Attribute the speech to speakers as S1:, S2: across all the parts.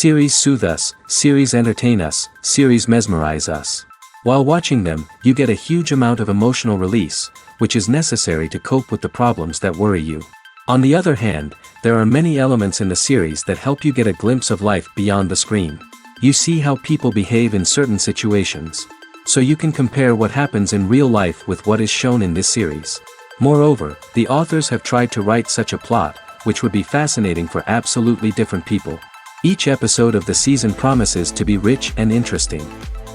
S1: Series soothe us, series entertain us, series mesmerize us. While watching them, you get a huge amount of emotional release, which is necessary to cope with the problems that worry you. On the other hand, there are many elements in the series that help you get a glimpse of life beyond the screen. You see how people behave in certain situations. So you can compare what happens in real life with what is shown in this series. Moreover, the authors have tried to write such a plot, which would be fascinating for absolutely different people. Each episode of the season promises to be rich and interesting.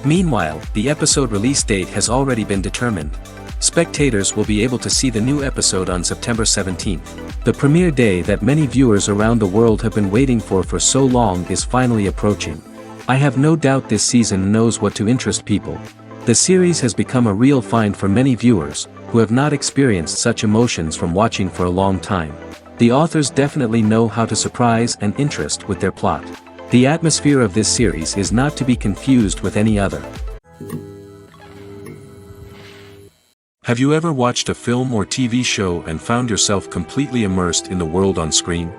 S1: Meanwhile, the episode release date has already been determined. Spectators will be able to see the new episode on September 17th. The premiere day that many viewers around the world have been waiting for so long is finally approaching. I have no doubt this season knows what to interest people. The series has become a real find for many viewers, who have not experienced such emotions from watching for a long time. The authors definitely know how to surprise and interest with their plot. The atmosphere of this series is not to be confused with any other. Have you ever watched a film or TV show and found yourself completely immersed in the world on screen?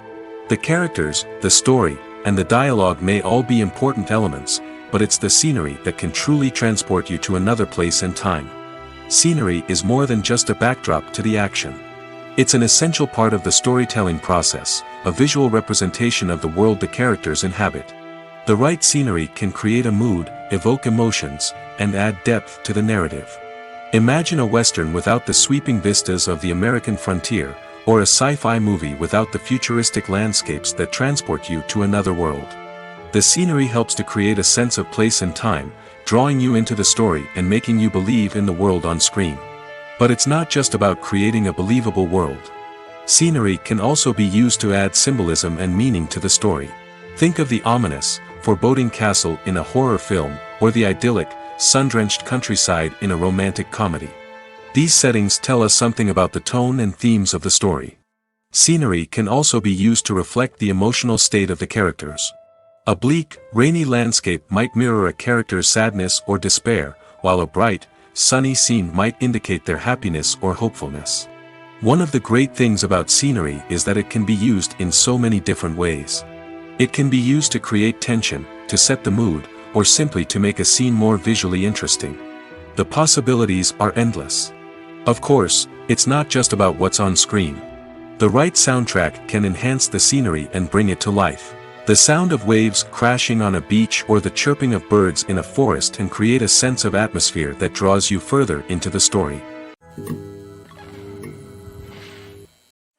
S1: The characters, the story, and the dialogue may all be important elements, but it's the scenery that can truly transport you to another place and time. Scenery is more than just a backdrop to the action. It's an essential part of the storytelling process, a visual representation of the world the characters inhabit. The right scenery can create a mood, evoke emotions, and add depth to the narrative. Imagine a Western without the sweeping vistas of the American frontier, or a sci-fi movie without the futuristic landscapes that transport you to another world. The scenery helps to create a sense of place and time, drawing you into the story and making you believe in the world on screen. But it's not just about creating a believable world. Scenery can also be used to add symbolism and meaning to the story. Think of the ominous, foreboding castle in a horror film, or the idyllic, sun-drenched countryside in a romantic comedy. These settings tell us something about the tone and themes of the story. Scenery can also be used to reflect the emotional state of the characters. A bleak, rainy landscape might mirror a character's sadness or despair, while a bright, sunny scene might indicate their happiness or hopefulness. One of the great things about scenery is that it can be used in so many different ways. It can be used to create tension, to set the mood, or simply to make a scene more visually interesting. The possibilities are endless. Of course, it's not just about what's on screen. The right soundtrack can enhance the scenery and bring it to life. The sound of waves crashing on a beach or the chirping of birds in a forest can create a sense of atmosphere that draws you further into the story.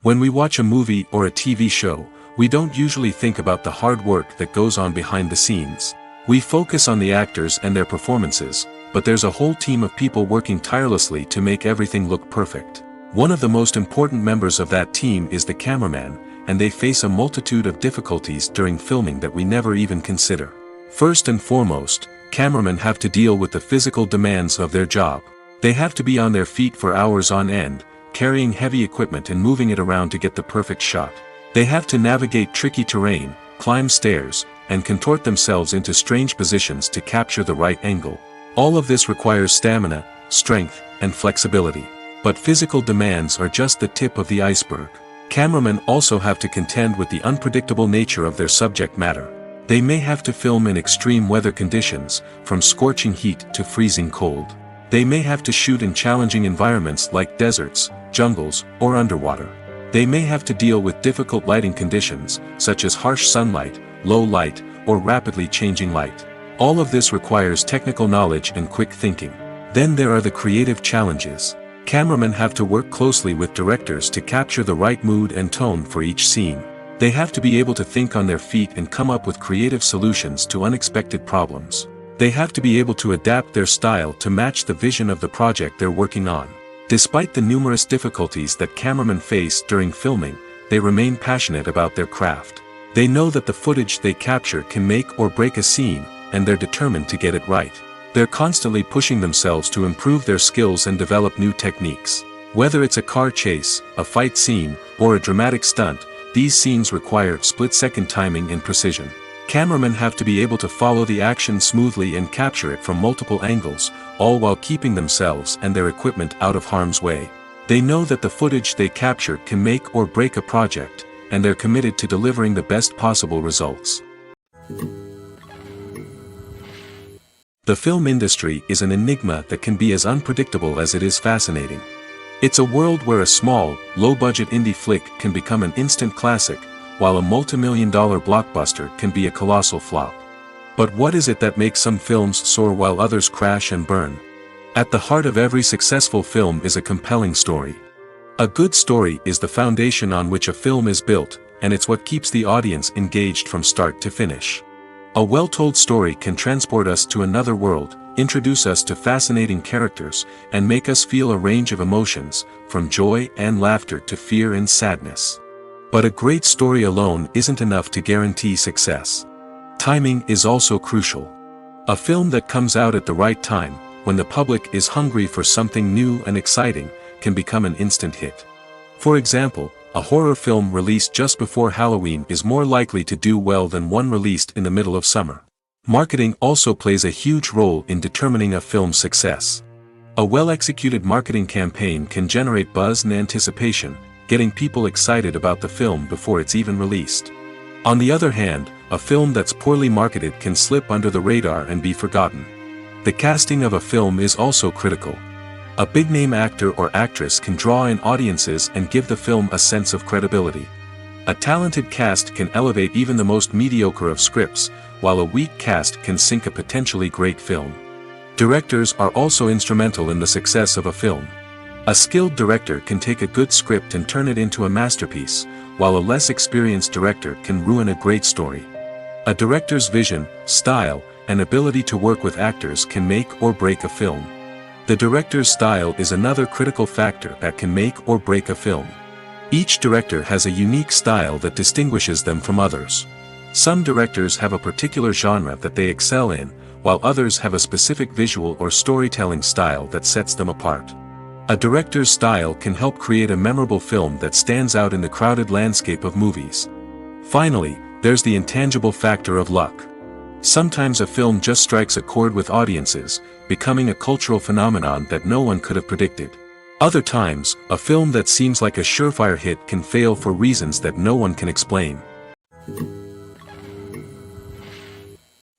S1: When we watch a movie or a TV show, we don't usually think about the hard work that goes on behind the scenes. We focus on the actors and their performances, but there's a whole team of people working tirelessly to make everything look perfect. One of the most important members of that team is the cameraman, and they face a multitude of difficulties during filming that we never even consider. First and foremost, cameramen have to deal with the physical demands of their job. They have to be on their feet for hours on end, carrying heavy equipment and moving it around to get the perfect shot. They have to navigate tricky terrain, climb stairs, and contort themselves into strange positions to capture the right angle. All of this requires stamina, strength, and flexibility. But physical demands are just the tip of the iceberg. Cameramen also have to contend with the unpredictable nature of their subject matter. They may have to film in extreme weather conditions, from scorching heat to freezing cold. They may have to shoot in challenging environments like deserts, jungles, or underwater. They may have to deal with difficult lighting conditions, such as harsh sunlight, low light, or rapidly changing light. All of this requires technical knowledge and quick thinking. Then there are the creative challenges. Cameramen have to work closely with directors to capture the right mood and tone for each scene. They have to be able to think on their feet and come up with creative solutions to unexpected problems. They have to be able to adapt their style to match the vision of the project they're working on. Despite the numerous difficulties that cameramen face during filming, they remain passionate about their craft. They know that the footage they capture can make or break a scene, and they're determined to get it right. They're constantly pushing themselves to improve their skills and develop new techniques. Whether it's a car chase, a fight scene, or a dramatic stunt, these scenes require split-second timing and precision. Cameramen have to be able to follow the action smoothly and capture it from multiple angles, all while keeping themselves and their equipment out of harm's way. They know that the footage they capture can make or break a project, and they're committed to delivering the best possible results. The film industry is an enigma that can be as unpredictable as it is fascinating. It's a world where a small, low-budget indie flick can become an instant classic, while a multi-million-dollar blockbuster can be a colossal flop. But what is it that makes some films soar while others crash and burn? At the heart of every successful film is a compelling story. A good story is the foundation on which a film is built, and it's what keeps the audience engaged from start to finish. A well-told story can transport us to another world, introduce us to fascinating characters, and make us feel a range of emotions, from joy and laughter to fear and sadness. But a great story alone isn't enough to guarantee success. Timing is also crucial. A film that comes out at the right time, when the public is hungry for something new and exciting, can become an instant hit. For example, a horror film released just before Halloween is more likely to do well than one released in the middle of summer. Marketing also plays a huge role in determining a film's success. A well-executed marketing campaign can generate buzz and anticipation, getting people excited about the film before it's even released. On the other hand, a film that's poorly marketed can slip under the radar and be forgotten. The casting of a film is also critical. A big-name actor or actress can draw in audiences and give the film a sense of credibility. A talented cast can elevate even the most mediocre of scripts, while a weak cast can sink a potentially great film. Directors are also instrumental in the success of a film. A skilled director can take a good script and turn it into a masterpiece, while a less experienced director can ruin a great story. A director's vision, style, and ability to work with actors can make or break a film. The director's style is another critical factor that can make or break a film. Each director has a unique style that distinguishes them from others. Some directors have a particular genre that they excel in, while others have a specific visual or storytelling style that sets them apart. A director's style can help create a memorable film that stands out in the crowded landscape of movies. Finally, there's the intangible factor of luck. Sometimes a film just strikes a chord with audiences, becoming a cultural phenomenon that no one could have predicted. Other times, a film that seems like a surefire hit can fail for reasons that no one can explain.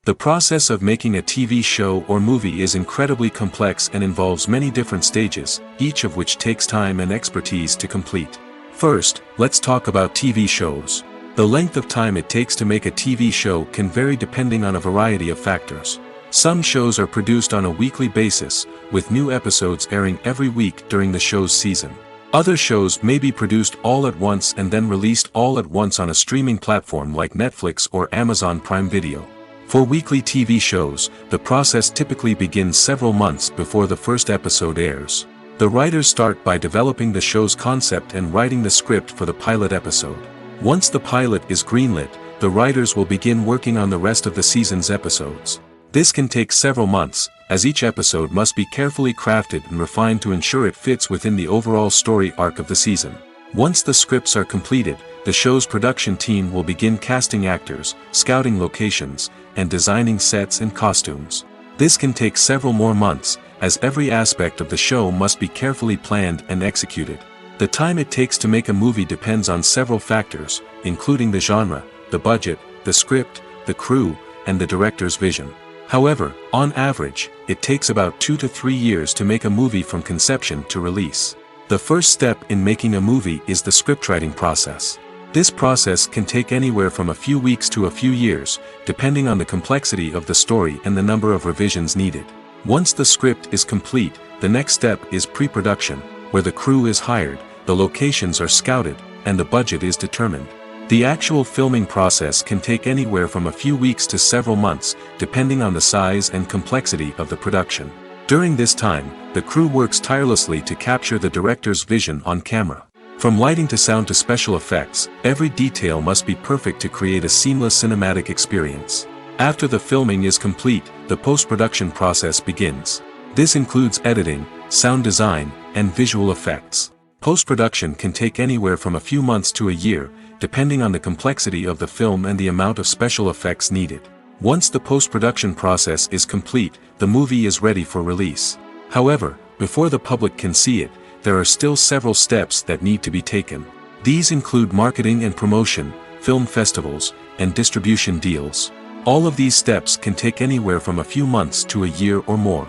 S1: The process of making a TV show or movie is incredibly complex and involves many different stages, each of which takes time and expertise to complete. First, let's talk about TV shows. The length of time it takes to make a TV show can vary depending on a variety of factors. Some shows are produced on a weekly basis, with new episodes airing every week during the show's season. Other shows may be produced all at once and then released all at once on a streaming platform like Netflix or Amazon Prime Video. For weekly TV shows, the process typically begins several months before the first episode airs. The writers start by developing the show's concept and writing the script for the pilot episode. Once the pilot is greenlit, the writers will begin working on the rest of the season's episodes. This can take several months, as each episode must be carefully crafted and refined to ensure it fits within the overall story arc of the season. Once the scripts are completed, the show's production team will begin casting actors, scouting locations, and designing sets and costumes. This can take several more months, as every aspect of the show must be carefully planned and executed. The time it takes to make a movie depends on several factors, including the genre, the budget, the script, the crew, and the director's vision. However, on average, it takes about 2 to 3 years to make a movie from conception to release. The first step in making a movie is the scriptwriting process. This process can take anywhere from a few weeks to a few years, depending on the complexity of the story and the number of revisions needed. Once the script is complete, the next step is pre-production, where the crew is hired, the locations are scouted, and the budget is determined. The actual filming process can take anywhere from a few weeks to several months, depending on the size and complexity of the production. During this time, the crew works tirelessly to capture the director's vision on camera. From lighting to sound to special effects, every detail must be perfect to create a seamless cinematic experience. After the filming is complete, the post-production process begins. This includes editing, sound design, and visual effects. Post-production can take anywhere from a few months to a year, depending on the complexity of the film and the amount of special effects needed. Once the post-production process is complete, the movie is ready for release. However, before the public can see it, there are still several steps that need to be taken. These include marketing and promotion, film festivals, and distribution deals. All of these steps can take anywhere from a few months to a year or more.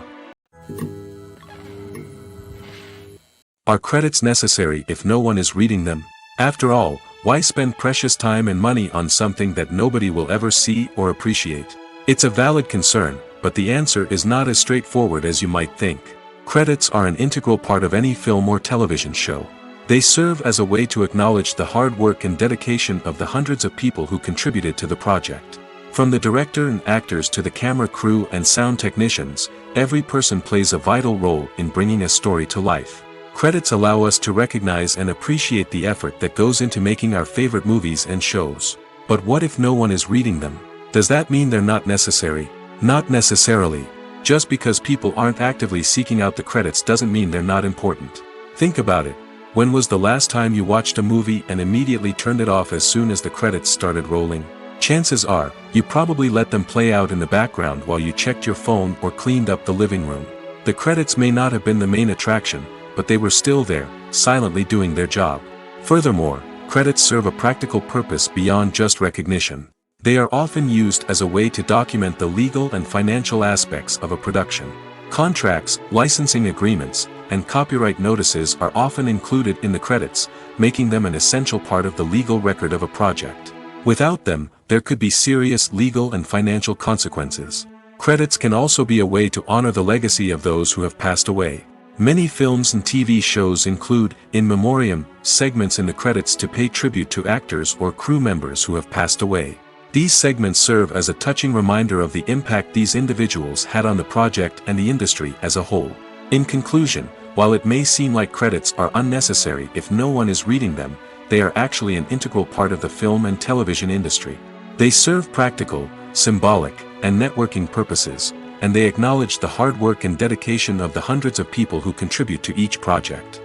S1: Are credits necessary if no one is reading them? After all, why spend precious time and money on something that nobody will ever see or appreciate? It's a valid concern, but the answer is not as straightforward as you might think. Credits are an integral part of any film or television show. They serve as a way to acknowledge the hard work and dedication of the hundreds of people who contributed to the project. From the director and actors to the camera crew and sound technicians, every person plays a vital role in bringing a story to life. Credits allow us to recognize and appreciate the effort that goes into making our favorite movies and shows. But what if no one is reading them? Does that mean they're not necessary? Not necessarily. Just because people aren't actively seeking out the credits doesn't mean they're not important. Think about it. When was the last time you watched a movie and immediately turned it off as soon as the credits started rolling? Chances are, you probably let them play out in the background while you checked your phone or cleaned up the living room. The credits may not have been the main attraction, but they were still there, silently doing their job. Furthermore, credits serve a practical purpose beyond just recognition. They are often used as a way to document the legal and financial aspects of a production. Contracts, licensing agreements, and copyright notices are often included in the credits, making them an essential part of the legal record of a project. Without them, there could be serious legal and financial consequences. Credits can also be a way to honor the legacy of those who have passed away. Many films and TV shows include, in memoriam, segments in the credits to pay tribute to actors or crew members who have passed away. These segments serve as a touching reminder of the impact these individuals had on the project and the industry as a whole. In conclusion, while it may seem like credits are unnecessary if no one is reading them, they are actually an integral part of the film and television industry. They serve practical, symbolic, and networking purposes, and they acknowledge the hard work and dedication of the hundreds of people who contribute to each project.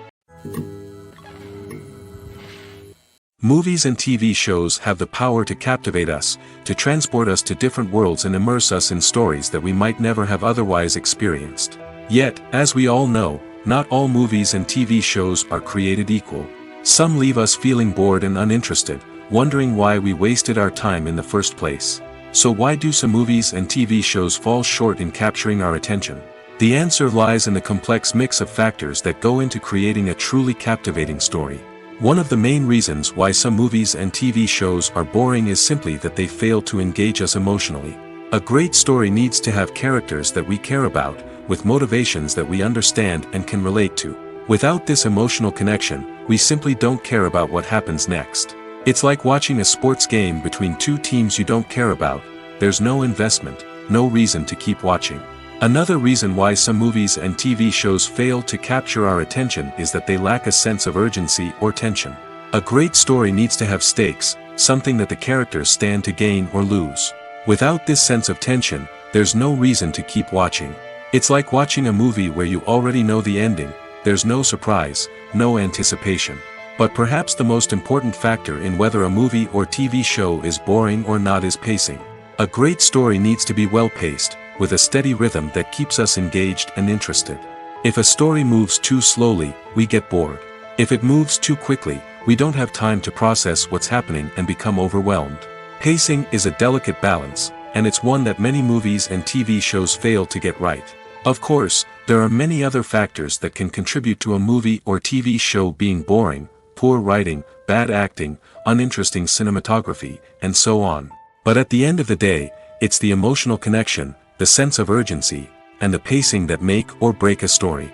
S1: Movies and TV shows have the power to captivate us, to transport us to different worlds and immerse us in stories that we might never have otherwise experienced. Yet, as we all know, not all movies and TV shows are created equal. Some leave us feeling bored and uninterested, wondering why we wasted our time in the first place. So why do some movies and TV shows fall short in capturing our attention? The answer lies in the complex mix of factors that go into creating a truly captivating story. One of the main reasons why some movies and TV shows are boring is simply that they fail to engage us emotionally. A great story needs to have characters that we care about, with motivations that we understand and can relate to. Without this emotional connection, we simply don't care about what happens next. It's like watching a sports game between two teams you don't care about. There's no investment, no reason to keep watching. Another reason why some movies and TV shows fail to capture our attention is that they lack a sense of urgency or tension. A great story needs to have stakes, something that the characters stand to gain or lose. Without this sense of tension, there's no reason to keep watching. It's like watching a movie where you already know the ending. There's no surprise, no anticipation. But perhaps the most important factor in whether a movie or TV show is boring or not is pacing. A great story needs to be well-paced, with a steady rhythm that keeps us engaged and interested. If a story moves too slowly, we get bored. If it moves too quickly, we don't have time to process what's happening and become overwhelmed. Pacing is a delicate balance, and it's one that many movies and TV shows fail to get right. Of course, there are many other factors that can contribute to a movie or TV show being boring: poor writing, bad acting, uninteresting cinematography, and so on. But at the end of the day, it's the emotional connection, the sense of urgency, and the pacing that make or break a story.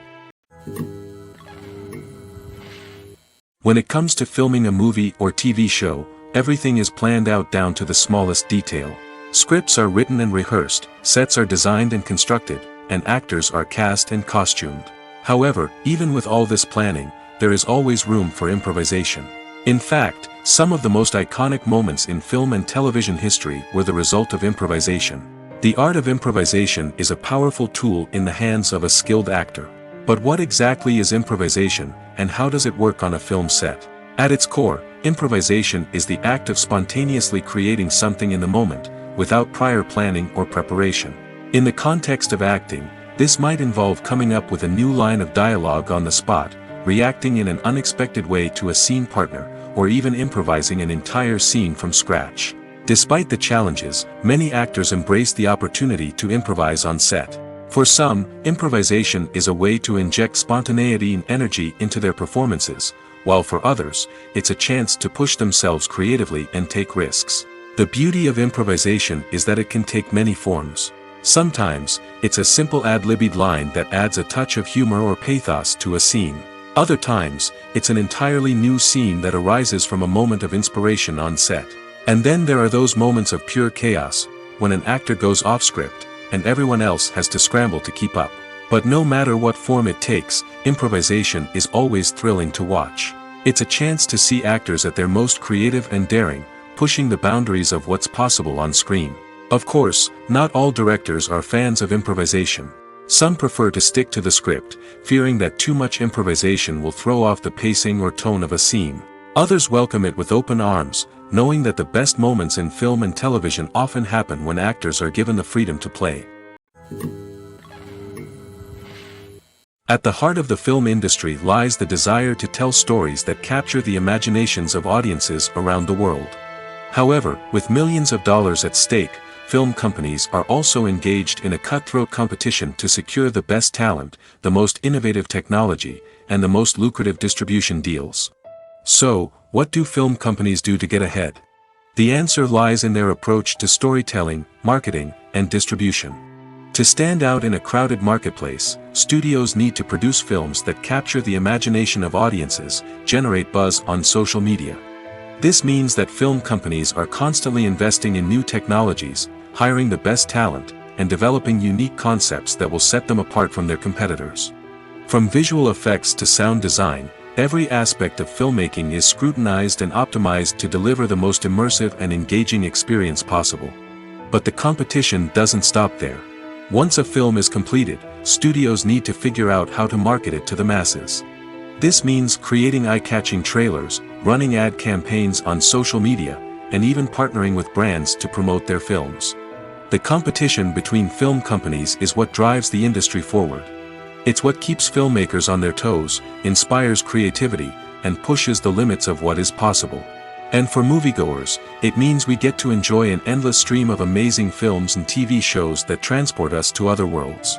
S1: When it comes to filming a movie or TV show, everything is planned out down to the smallest detail. Scripts are written and rehearsed, sets are designed and constructed, and actors are cast and costumed. However, even with all this planning, there is always room for improvisation. In fact, some of the most iconic moments in film and television history were the result of improvisation. The art of improvisation is a powerful tool in the hands of a skilled actor. But what exactly is improvisation, and how does it work on a film set? At its core, improvisation is the act of spontaneously creating something in the moment, without prior planning or preparation. In the context of acting, this might involve coming up with a new line of dialogue on the spot, reacting in an unexpected way to a scene partner, or even improvising an entire scene from scratch. Despite the challenges, many actors embrace the opportunity to improvise on set. For some, improvisation is a way to inject spontaneity and energy into their performances, while for others, it's a chance to push themselves creatively and take risks. The beauty of improvisation is that it can take many forms. Sometimes, it's a simple ad-libbed line that adds a touch of humor or pathos to a scene. Other times, it's an entirely new scene that arises from a moment of inspiration on set. And then there are those moments of pure chaos, when an actor goes off script, and everyone else has to scramble to keep up. But no matter what form it takes, improvisation is always thrilling to watch. It's a chance to see actors at their most creative and daring, pushing the boundaries of what's possible on screen. Of course, not all directors are fans of improvisation. Some prefer to stick to the script, fearing that too much improvisation will throw off the pacing or tone of a scene. Others welcome it with open arms, knowing that the best moments in film and television often happen when actors are given the freedom to play. At the heart of the film industry lies the desire to tell stories that capture the imaginations of audiences around the world. However, with millions of dollars at stake, film companies are also engaged in a cutthroat competition to secure the best talent, the most innovative technology, and the most lucrative distribution deals. So, what do film companies do to get ahead? The answer lies in their approach to storytelling, marketing, and distribution. To stand out in a crowded marketplace, studios need to produce films that capture the imagination of audiences, generate buzz on social media. This means that film companies are constantly investing in new technologies, hiring the best talent, and developing unique concepts that will set them apart from their competitors. From visual effects to sound design, every aspect of filmmaking is scrutinized and optimized to deliver the most immersive and engaging experience possible. But the competition doesn't stop there. Once a film is completed, studios need to figure out how to market it to the masses. This means creating eye-catching trailers, running ad campaigns on social media, and even partnering with brands to promote their films. The competition between film companies is what drives the industry forward. It's what keeps filmmakers on their toes, inspires creativity, and pushes the limits of what is possible. And for moviegoers, it means we get to enjoy an endless stream of amazing films and TV shows that transport us to other worlds.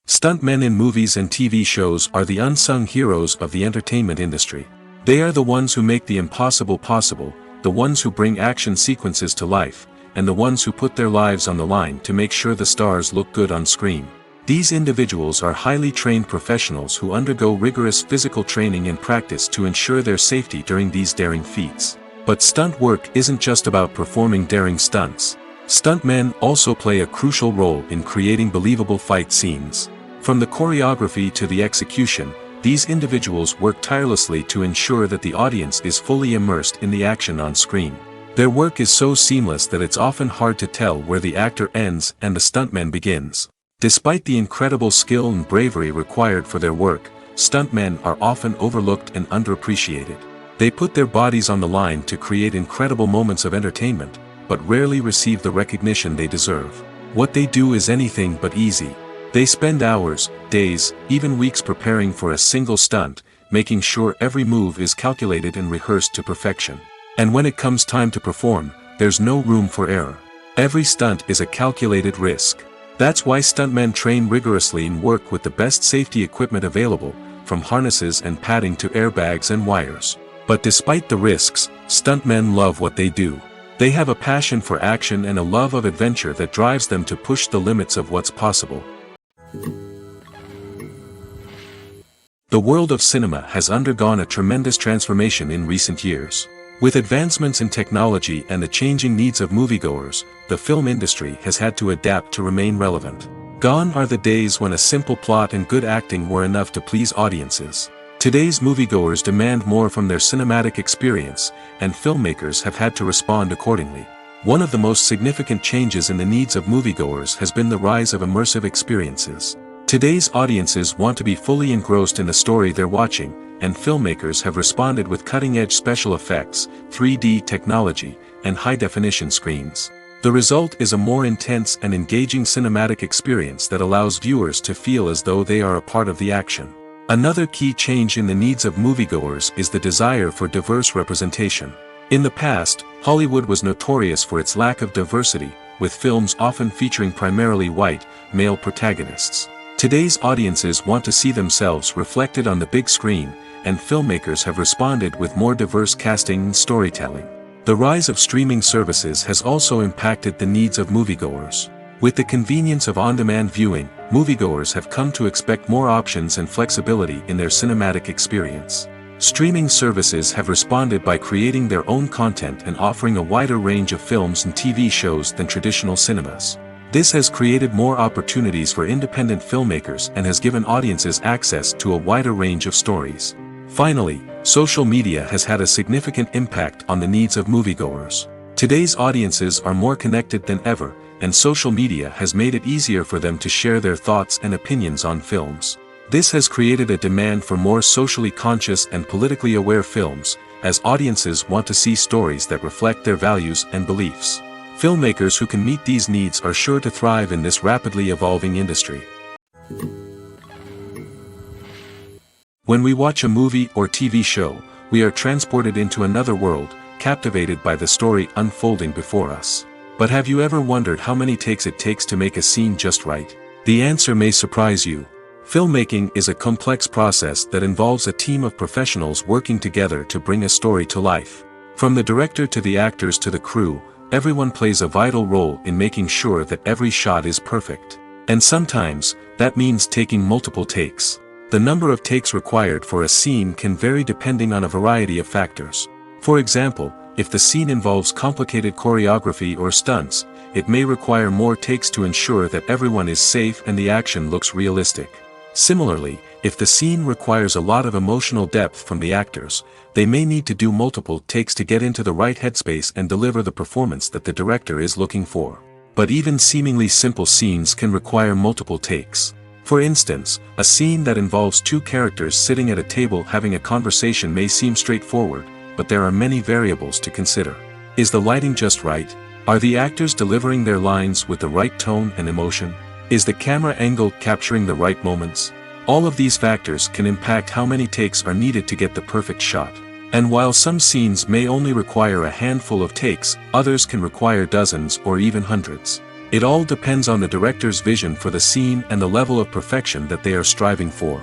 S1: Stuntmen in movies and TV shows are the unsung heroes of the entertainment industry. They are the ones who make the impossible possible, the ones who bring action sequences to life, and the ones who put their lives on the line to make sure the stars look good on screen. These individuals are highly trained professionals who undergo rigorous physical training and practice to ensure their safety during these daring feats. But stunt work isn't just about performing daring stunts. Stuntmen also play a crucial role in creating believable fight scenes. From the choreography to the execution, these individuals work tirelessly to ensure that the audience is fully immersed in the action on screen. Their work is so seamless that it's often hard to tell where the actor ends and the stuntman begins. Despite the incredible skill and bravery required for their work, stuntmen are often overlooked and underappreciated. They put their bodies on the line to create incredible moments of entertainment, but rarely receive the recognition they deserve. What they do is anything but easy. They spend hours, days, even weeks preparing for a single stunt, making sure every move is calculated and rehearsed to perfection. And when it comes time to perform, there's no room for error. Every stunt is a calculated risk. That's why stuntmen train rigorously and work with the best safety equipment available, from harnesses and padding to airbags and wires. But despite the risks, stuntmen love what they do. They have a passion for action and a love of adventure that drives them to push the limits of what's possible. The world of cinema has undergone a tremendous transformation in recent years. With advancements in technology and the changing needs of moviegoers, the film industry has had to adapt to remain relevant. Gone are the days when a simple plot and good acting were enough to please audiences. Today's moviegoers demand more from their cinematic experience, and filmmakers have had to respond accordingly. One of the most significant changes in the needs of moviegoers has been the rise of immersive experiences. Today's audiences want to be fully engrossed in the story they're watching, and filmmakers have responded with cutting-edge special effects, 3D technology, and high-definition screens. The result is a more intense and engaging cinematic experience that allows viewers to feel as though they are a part of the action. Another key change in the needs of moviegoers is the desire for diverse representation. In the past, Hollywood was notorious for its lack of diversity, with films often featuring primarily white, male protagonists. Today's audiences want to see themselves reflected on the big screen, and filmmakers have responded with more diverse casting and storytelling. The rise of streaming services has also impacted the needs of moviegoers. With the convenience of on-demand viewing, moviegoers have come to expect more options and flexibility in their cinematic experience. Streaming services have responded by creating their own content and offering a wider range of films and TV shows than traditional cinemas. This has created more opportunities for independent filmmakers and has given audiences access to a wider range of stories. Finally, social media has had a significant impact on the needs of moviegoers. Today's audiences are more connected than ever, and social media has made it easier for them to share their thoughts and opinions on films. This has created a demand for more socially conscious and politically aware films, as audiences want to see stories that reflect their values and beliefs. Filmmakers who can meet these needs are sure to thrive in this rapidly evolving industry. When we watch a movie or TV show, we are transported into another world, captivated by the story unfolding before us. But have you ever wondered how many takes it takes to make a scene just right? The answer may surprise you. Filmmaking is a complex process that involves a team of professionals working together to bring a story to life. From the director to the actors to the crew, everyone plays a vital role in making sure that every shot is perfect. And sometimes, that means taking multiple takes. The number of takes required for a scene can vary depending on a variety of factors. For example, if the scene involves complicated choreography or stunts, it may require more takes to ensure that everyone is safe and the action looks realistic. Similarly, if the scene requires a lot of emotional depth from the actors, they may need to do multiple takes to get into the right headspace and deliver the performance that the director is looking for. But even seemingly simple scenes can require multiple takes. For instance, a scene that involves two characters sitting at a table having a conversation may seem straightforward, but there are many variables to consider. Is the lighting just right? Are the actors delivering their lines with the right tone and emotion? Is the camera angle capturing the right moments? All of these factors can impact how many takes are needed to get the perfect shot. And while some scenes may only require a handful of takes, others can require dozens or even hundreds. It all depends on the director's vision for the scene and the level of perfection that they are striving for.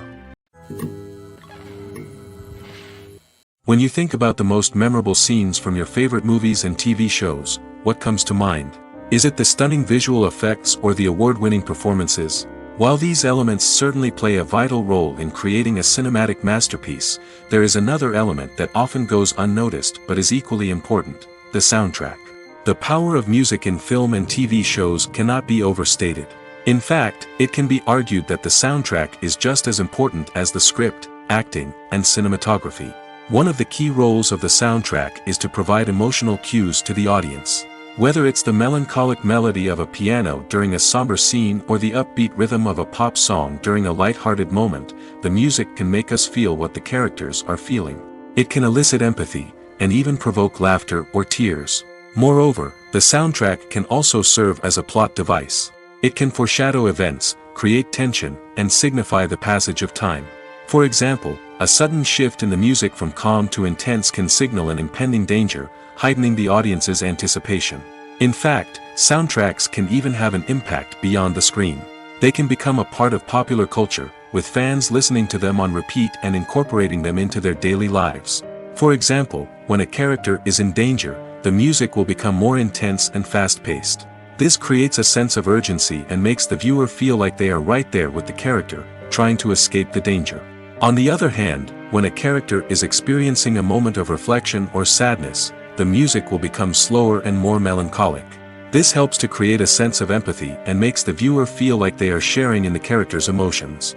S1: When you think about the most memorable scenes from your favorite movies and TV shows, what comes to mind? Is it the stunning visual effects or the award-winning performances? While these elements certainly play a vital role in creating a cinematic masterpiece, there is another element that often goes unnoticed but is equally important: the soundtrack. The power of music in film and TV shows cannot be overstated. In fact, it can be argued that the soundtrack is just as important as the script, acting, and cinematography. One of the key roles of the soundtrack is to provide emotional cues to the audience. Whether it's the melancholic melody of a piano during a somber scene or the upbeat rhythm of a pop song during a light-hearted moment, the music can make us feel what the characters are feeling. It can elicit empathy, and even provoke laughter or tears. Moreover, the soundtrack can also serve as a plot device. It can foreshadow events, create tension, and signify the passage of time. For example, a sudden shift in the music from calm to intense can signal an impending danger, heightening the audience's anticipation. In fact, soundtracks can even have an impact beyond the screen. They can become a part of popular culture, with fans listening to them on repeat and incorporating them into their daily lives. For example, when a character is in danger, the music will become more intense and fast-paced. This creates a sense of urgency and makes the viewer feel like they are right there with the character, trying to escape the danger. On the other hand, when a character is experiencing a moment of reflection or sadness, the music will become slower and more melancholic. This helps to create a sense of empathy and makes the viewer feel like they are sharing in the character's emotions.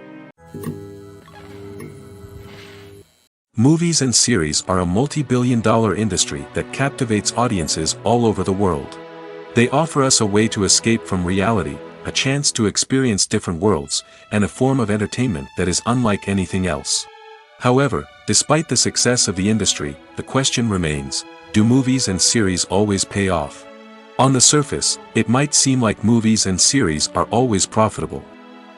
S1: Movies and series are a multi-billion-dollar industry that captivates audiences all over the world. They offer us a way to escape from reality, a chance to experience different worlds, and a form of entertainment that is unlike anything else. However, despite the success of the industry, the question remains: do movies and series always pay off? On the surface, it might seem like movies and series are always profitable.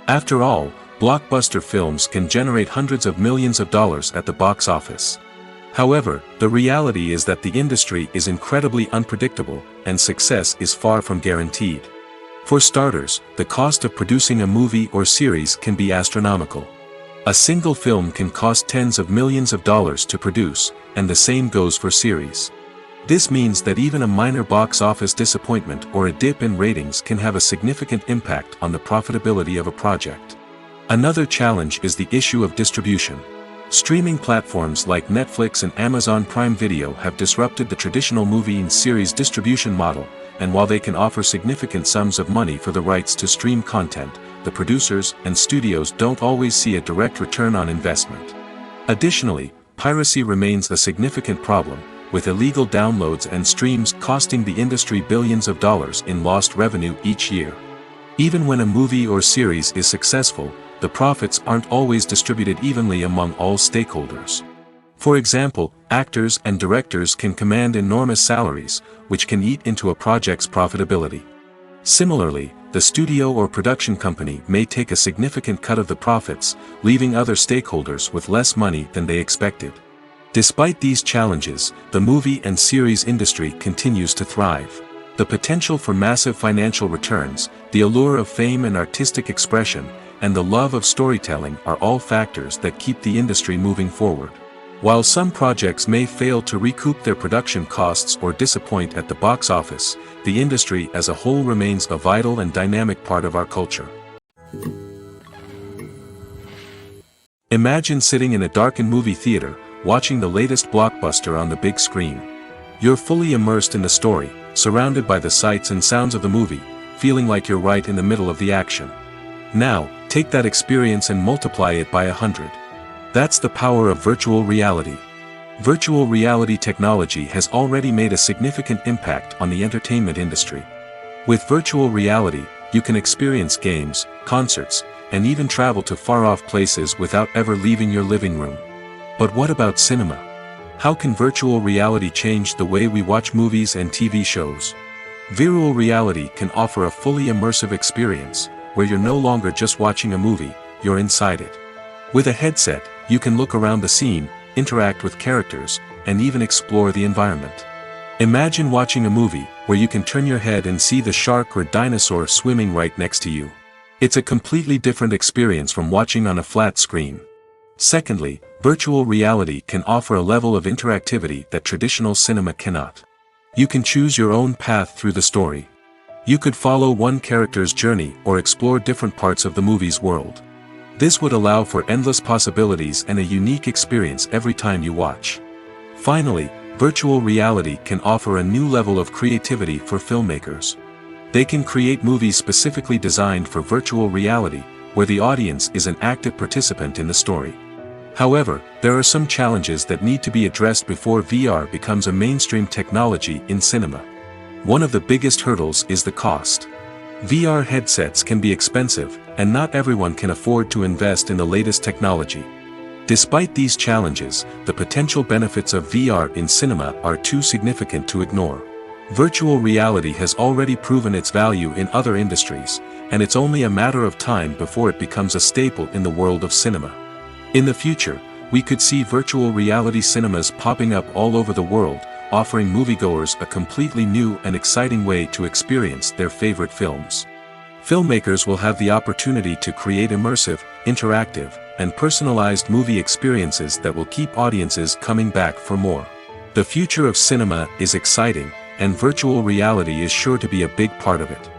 S1: After all, blockbuster films can generate hundreds of millions of dollars at the box office. However, the reality is that the industry is incredibly unpredictable, and success is far from guaranteed. For starters, the cost of producing a movie or series can be astronomical. A single film can cost tens of millions of dollars to produce, and the same goes for series. This means that even a minor box office disappointment or a dip in ratings can have a significant impact on the profitability of a project. Another challenge is the issue of distribution. Streaming platforms like Netflix and Amazon Prime Video have disrupted the traditional movie and series distribution model, and while they can offer significant sums of money for the rights to stream content, the producers and studios don't always see a direct return on investment. Additionally, piracy remains a significant problem, with illegal downloads and streams costing the industry billions of dollars in lost revenue each year. Even when a movie or series is successful, the profits aren't always distributed evenly among all stakeholders. For example, actors and directors can command enormous salaries, which can eat into a project's profitability. Similarly, the studio or production company may take a significant cut of the profits, leaving other stakeholders with less money than they expected. Despite these challenges, the movie and series industry continues to thrive. The potential for massive financial returns, the allure of fame and artistic expression, and the love of storytelling are all factors that keep the industry moving forward. While some projects may fail to recoup their production costs or disappoint at the box office, the industry as a whole remains a vital and dynamic part of our culture. Imagine sitting in a darkened movie theater, watching the latest blockbuster on the big screen. You're fully immersed in the story, surrounded by the sights and sounds of the movie, feeling like you're right in the middle of the action. Now, take that experience and multiply it by 100. That's the power of virtual reality. Virtual reality technology has already made a significant impact on the entertainment industry. With virtual reality, you can experience games, concerts, and even travel to far-off places without ever leaving your living room. But what about cinema? How can virtual reality change the way we watch movies and TV shows? Virtual reality can offer a fully immersive experience, where you're no longer just watching a movie, you're inside it. With a headset, you can look around the scene, interact with characters, and even explore the environment. Imagine watching a movie, where you can turn your head and see the shark or dinosaur swimming right next to you. It's a completely different experience from watching on a flat screen. Secondly, virtual reality can offer a level of interactivity that traditional cinema cannot. You can choose your own path through the story. You could follow one character's journey or explore different parts of the movie's world. This would allow for endless possibilities and a unique experience every time you watch. Finally, virtual reality can offer a new level of creativity for filmmakers. They can create movies specifically designed for virtual reality, where the audience is an active participant in the story. However, there are some challenges that need to be addressed before VR becomes a mainstream technology in cinema. One of the biggest hurdles is the cost. VR headsets can be expensive, and not everyone can afford to invest in the latest technology. Despite these challenges, the potential benefits of VR in cinema are too significant to ignore. Virtual reality has already proven its value in other industries, and it's only a matter of time before it becomes a staple in the world of cinema. In the future, we could see virtual reality cinemas popping up all over the world, offering moviegoers a completely new and exciting way to experience their favorite films. Filmmakers will have the opportunity to create immersive, interactive, and personalized movie experiences that will keep audiences coming back for more. The future of cinema is exciting, and virtual reality is sure to be a big part of it.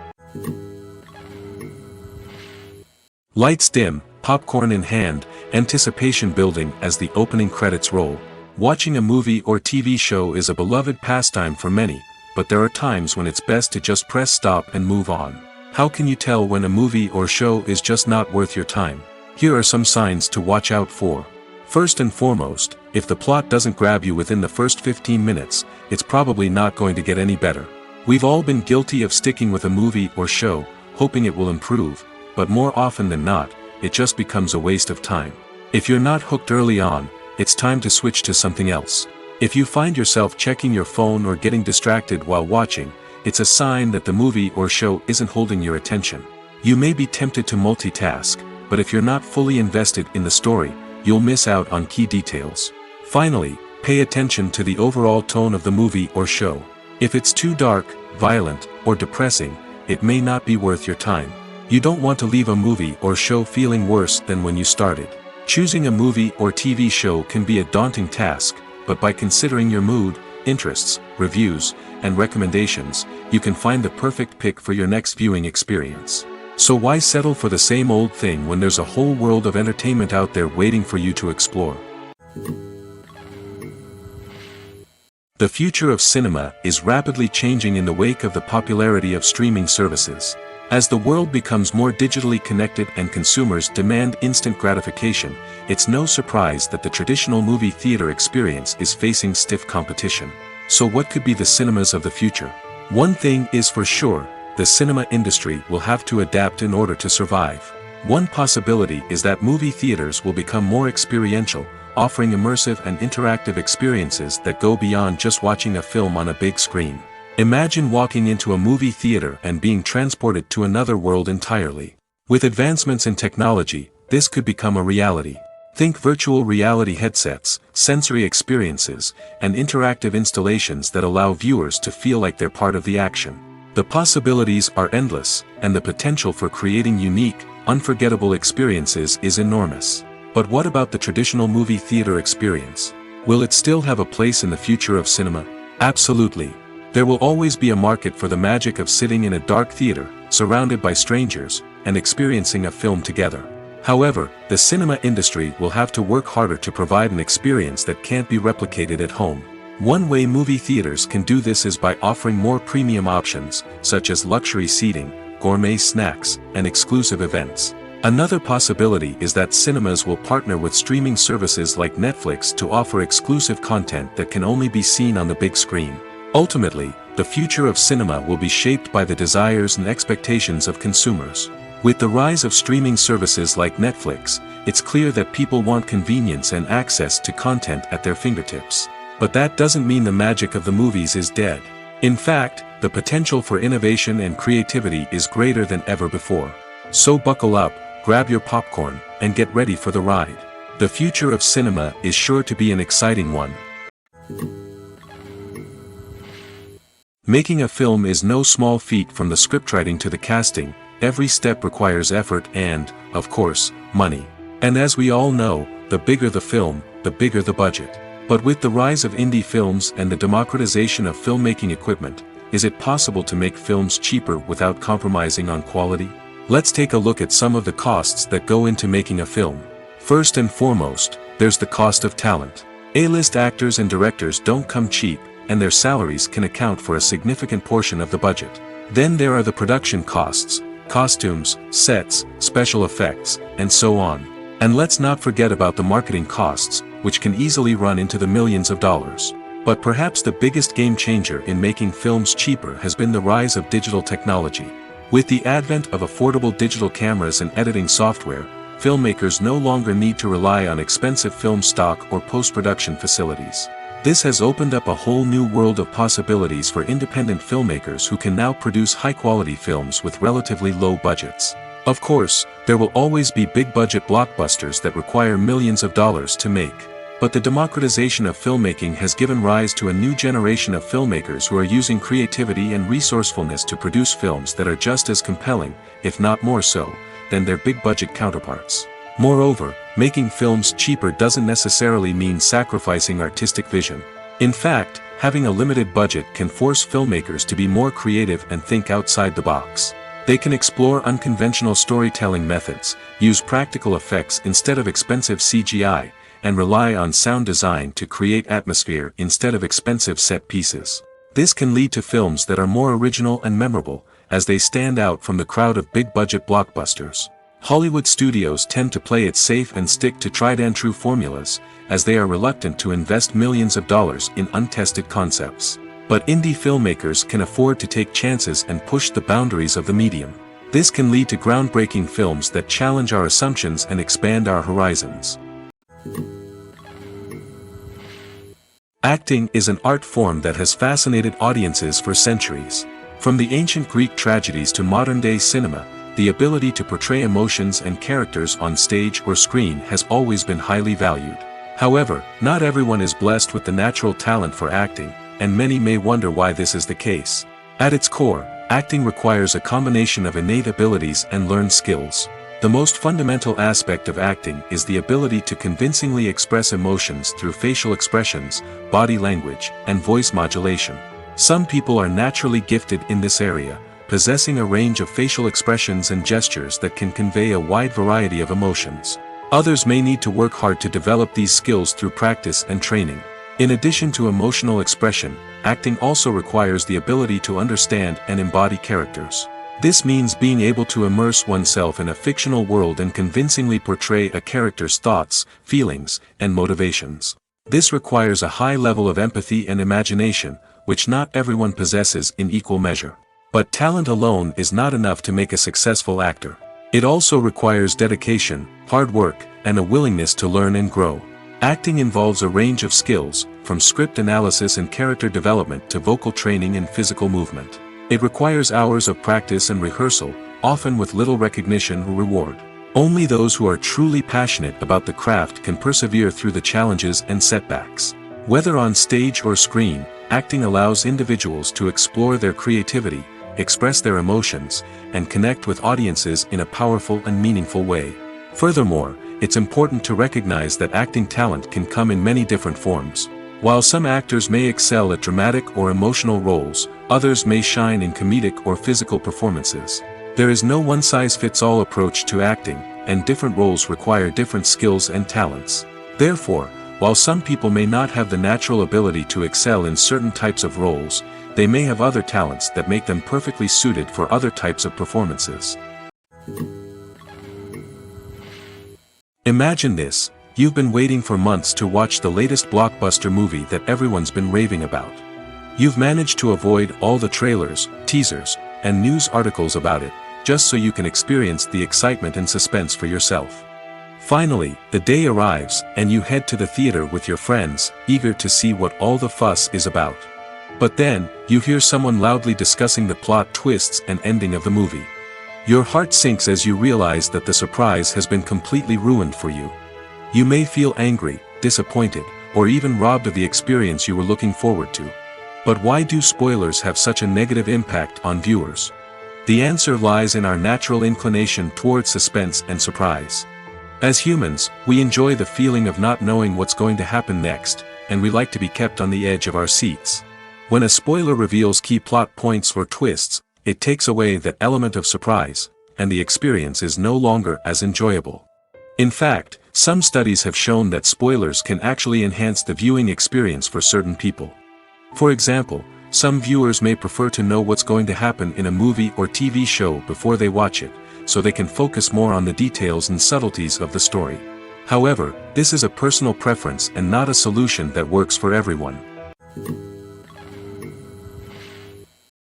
S1: Lights dim, popcorn in hand, anticipation building as the opening credits roll. Watching a movie or TV show is a beloved pastime for many, but there are times when it's best to just press stop and move on. How can you tell when a movie or show is just not worth your time? Here are some signs to watch out for. First and foremost, if the plot doesn't grab you within the first 15 minutes, it's probably not going to get any better. We've all been guilty of sticking with a movie or show, hoping it will improve, but more often than not, it just becomes a waste of time. If you're not hooked early on, it's time to switch to something else. If you find yourself checking your phone or getting distracted while watching, it's a sign that the movie or show isn't holding your attention. You may be tempted to multitask, but if you're not fully invested in the story, you'll miss out on key details. Finally, pay attention to the overall tone of the movie or show. If it's too dark, violent, or depressing, it may not be worth your time. You don't want to leave a movie or show feeling worse than when you started. Choosing a movie or TV show can be a daunting task, but by considering your mood, interests, reviews, and recommendations, you can find the perfect pick for your next viewing experience. So why settle for the same old thing when there's a whole world of entertainment out there waiting for you to explore? The future of cinema is rapidly changing in the wake of the popularity of streaming services. As the world becomes more digitally connected and consumers demand instant gratification, it's no surprise that the traditional movie theater experience is facing stiff competition. So what could be the cinemas of the future? One thing is for sure, the cinema industry will have to adapt in order to survive. One possibility is that movie theaters will become more experiential, offering immersive and interactive experiences that go beyond just watching a film on a big screen. Imagine walking into a movie theater and being transported to another world entirely. With advancements in technology, this could become a reality. Think virtual reality headsets, sensory experiences, and interactive installations that allow viewers to feel like they're part of the action. The possibilities are endless, and the potential for creating unique, unforgettable experiences is enormous. But what about the traditional movie theater experience? Will it still have a place in the future of cinema? Absolutely. There will always be a market for the magic of sitting in a dark theater, surrounded by strangers, and experiencing a film together. However, the cinema industry will have to work harder to provide an experience that can't be replicated at home. One way movie theaters can do this is by offering more premium options, such as luxury seating, gourmet snacks, and exclusive events. Another possibility is that cinemas will partner with streaming services like Netflix to offer exclusive content that can only be seen on the big screen. Ultimately, the future of cinema will be shaped by the desires and expectations of consumers. With the rise of streaming services like Netflix, it's clear that people want convenience and access to content at their fingertips. But that doesn't mean the magic of the movies is dead. In fact, the potential for innovation and creativity is greater than ever before. So buckle up, grab your popcorn, and get ready for the ride. The future of cinema is sure to be an exciting one. Making a film is no small feat. From the scriptwriting to the casting, every step requires effort and, of course, money. And as we all know, the bigger the film, the bigger the budget. But with the rise of indie films and the democratization of filmmaking equipment, is it possible to make films cheaper without compromising on quality? Let's take a look at some of the costs that go into making a film. First and foremost, there's the cost of talent. A-list actors and directors don't come cheap, and their salaries can account for a significant portion of the budget. Then there are the production costs, costumes, sets, special effects, and so on. And let's not forget about the marketing costs, which can easily run into the millions of dollars. But perhaps the biggest game changer in making films cheaper has been the rise of digital technology. With the advent of affordable digital cameras and editing software, filmmakers no longer need to rely on expensive film stock or post-production facilities. This has opened up a whole new world of possibilities for independent filmmakers who can now produce high-quality films with relatively low budgets. Of course, there will always be big-budget blockbusters that require millions of dollars to make. But the democratization of filmmaking has given rise to a new generation of filmmakers who are using creativity and resourcefulness to produce films that are just as compelling, if not more so, than their big-budget counterparts. Moreover, making films cheaper doesn't necessarily mean sacrificing artistic vision. In fact, having a limited budget can force filmmakers to be more creative and think outside the box. They can explore unconventional storytelling methods, use practical effects instead of expensive CGI, and rely on sound design to create atmosphere instead of expensive set pieces. This can lead to films that are more original and memorable, as they stand out from the crowd of big-budget blockbusters. Hollywood studios tend to play it safe and stick to tried-and-true formulas, as they are reluctant to invest millions of dollars in untested concepts. But indie filmmakers can afford to take chances and push the boundaries of the medium. This can lead to groundbreaking films that challenge our assumptions and expand our horizons. Acting is an art form that has fascinated audiences for centuries. From the ancient Greek tragedies to modern-day cinema, the ability to portray emotions and characters on stage or screen has always been highly valued. However, not everyone is blessed with the natural talent for acting, and many may wonder why this is the case. At its core, acting requires a combination of innate abilities and learned skills. The most fundamental aspect of acting is the ability to convincingly express emotions through facial expressions, body language, and voice modulation. Some people are naturally gifted in this area, possessing a range of facial expressions and gestures that can convey a wide variety of emotions. Others may need to work hard to develop these skills through practice and training. In addition to emotional expression, acting also requires the ability to understand and embody characters. This means being able to immerse oneself in a fictional world and convincingly portray a character's thoughts, feelings, and motivations. This requires a high level of empathy and imagination, which not everyone possesses in equal measure. But talent alone is not enough to make a successful actor. It also requires dedication, hard work, and a willingness to learn and grow. Acting involves a range of skills, from script analysis and character development to vocal training and physical movement. It requires hours of practice and rehearsal, often with little recognition or reward. Only those who are truly passionate about the craft can persevere through the challenges and setbacks. Whether on stage or screen, acting allows individuals to explore their creativity, express their emotions, and connect with audiences in a powerful and meaningful way. Furthermore, it's important to recognize that acting talent can come in many different forms. While some actors may excel at dramatic or emotional roles, others may shine in comedic or physical performances. There is no one-size-fits-all approach to acting, and different roles require different skills and talents. Therefore, while some people may not have the natural ability to excel in certain types of roles, they may have other talents that make them perfectly suited for other types of performances. Imagine this: you've been waiting for months to watch the latest blockbuster movie that everyone's been raving about. You've managed to avoid all the trailers, teasers, and news articles about it, just so you can experience the excitement and suspense for yourself. Finally, the day arrives, and you head to the theater with your friends, eager to see what all the fuss is about. But then, you hear someone loudly discussing the plot twists and ending of the movie. Your heart sinks as you realize that the surprise has been completely ruined for you. You may feel angry, disappointed, or even robbed of the experience you were looking forward to. But why do spoilers have such a negative impact on viewers? The answer lies in our natural inclination towards suspense and surprise. As humans, we enjoy the feeling of not knowing what's going to happen next, and we like to be kept on the edge of our seats. When a spoiler reveals key plot points or twists, it takes away that element of surprise, and the experience is no longer as enjoyable. In fact, some studies have shown that spoilers can actually enhance the viewing experience for certain people. For example, some viewers may prefer to know what's going to happen in a movie or TV show before they watch it, so they can focus more on the details and subtleties of the story. However, this is a personal preference and not a solution that works for everyone.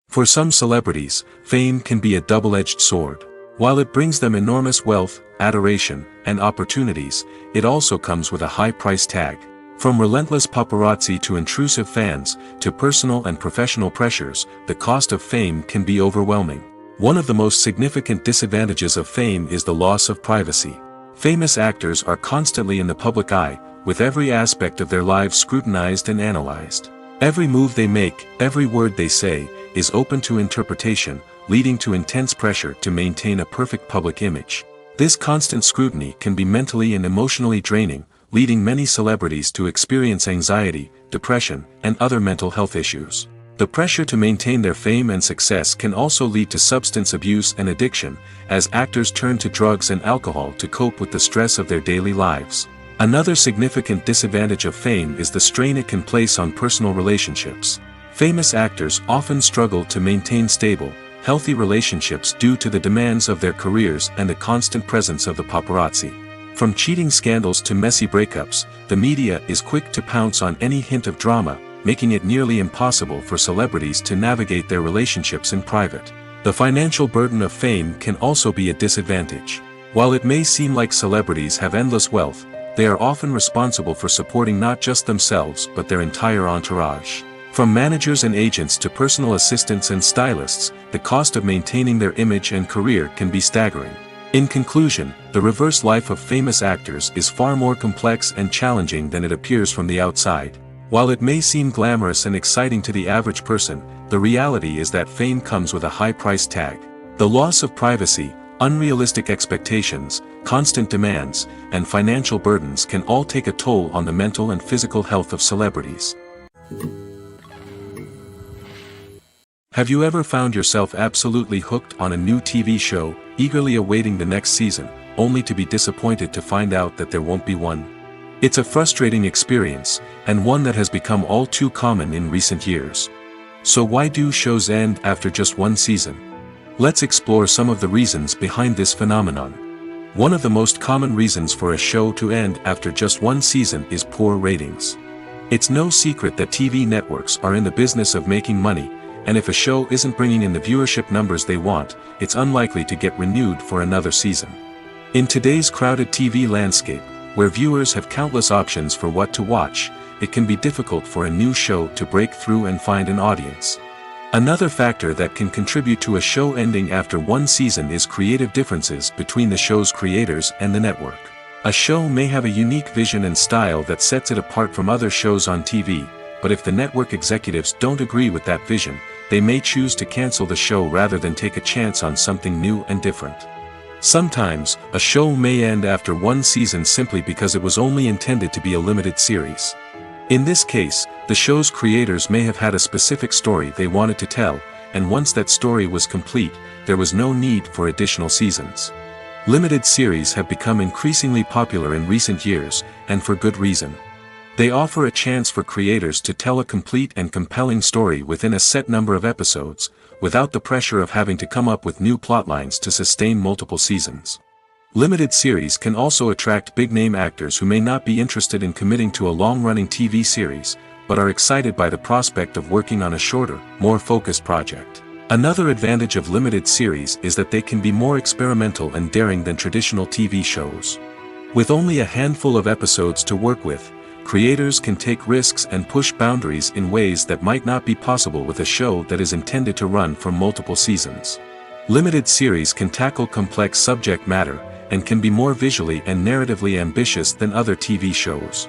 S1: For some celebrities, fame can be a double-edged sword. While it brings them enormous wealth, adoration, and opportunities, it also comes with a high price tag. From relentless paparazzi to intrusive fans, to personal and professional pressures, the cost of fame can be overwhelming. One of the most significant disadvantages of fame is the loss of privacy. Famous actors are constantly in the public eye, with every aspect of their lives scrutinized and analyzed. Every move they make, every word they say, is open to interpretation, leading to intense pressure to maintain a perfect public image. This constant scrutiny can be mentally and emotionally draining, leading many celebrities to experience anxiety, depression, and other mental health issues. The pressure to maintain their fame and success can also lead to substance abuse and addiction, as actors turn to drugs and alcohol to cope with the stress of their daily lives. Another significant disadvantage of fame is the strain it can place on personal relationships. Famous actors often struggle to maintain stable, healthy relationships due to the demands of their careers and the constant presence of the paparazzi. From cheating scandals to messy breakups, the media is quick to pounce on any hint of drama, making it nearly impossible for celebrities to navigate their relationships in private. The financial burden of fame can also be a disadvantage. While it may seem like celebrities have endless wealth, they are often responsible for supporting not just themselves but their entire entourage. From managers and agents to personal assistants and stylists, the cost of maintaining their image and career can be staggering. In conclusion, the reverse life of famous actors is far more complex and challenging than it appears from the outside. While it may seem glamorous and exciting to the average person, the reality is that fame comes with a high price tag. The loss of privacy, unrealistic expectations, constant demands, and financial burdens can all take a toll on the mental and physical health of celebrities. Have you ever found yourself absolutely hooked on a new TV show, eagerly awaiting the next season, only to be disappointed to find out that there won't be one? It's a frustrating experience, and one that has become all too common in recent years. So why do shows end after just one season? Let's explore some of the reasons behind this phenomenon. One of the most common reasons for a show to end after just one season is poor ratings. It's no secret that TV networks are in the business of making money, and if a show isn't bringing in the viewership numbers they want, it's unlikely to get renewed for another season. In today's crowded TV landscape, where viewers have countless options for what to watch, it can be difficult for a new show to break through and find an audience. Another factor that can contribute to a show ending after one season is creative differences between the show's creators and the network. A show may have a unique vision and style that sets it apart from other shows on TV, but if the network executives don't agree with that vision, they may choose to cancel the show rather than take a chance on something new and different. Sometimes, a show may end after one season simply because it was only intended to be a limited series. In this case, the show's creators may have had a specific story they wanted to tell, and once that story was complete, there was no need for additional seasons. Limited series have become increasingly popular in recent years, and for good reason. They offer a chance for creators to tell a complete and compelling story within a set number of episodes, without the pressure of having to come up with new plotlines to sustain multiple seasons. Limited series can also attract big-name actors who may not be interested in committing to a long-running TV series, but are excited by the prospect of working on a shorter, more focused project. Another advantage of limited series is that they can be more experimental and daring than traditional TV shows. With only a handful of episodes to work with, creators can take risks and push boundaries in ways that might not be possible with a show that is intended to run for multiple seasons. Limited series can tackle complex subject matter, and can be more visually and narratively ambitious than other TV shows.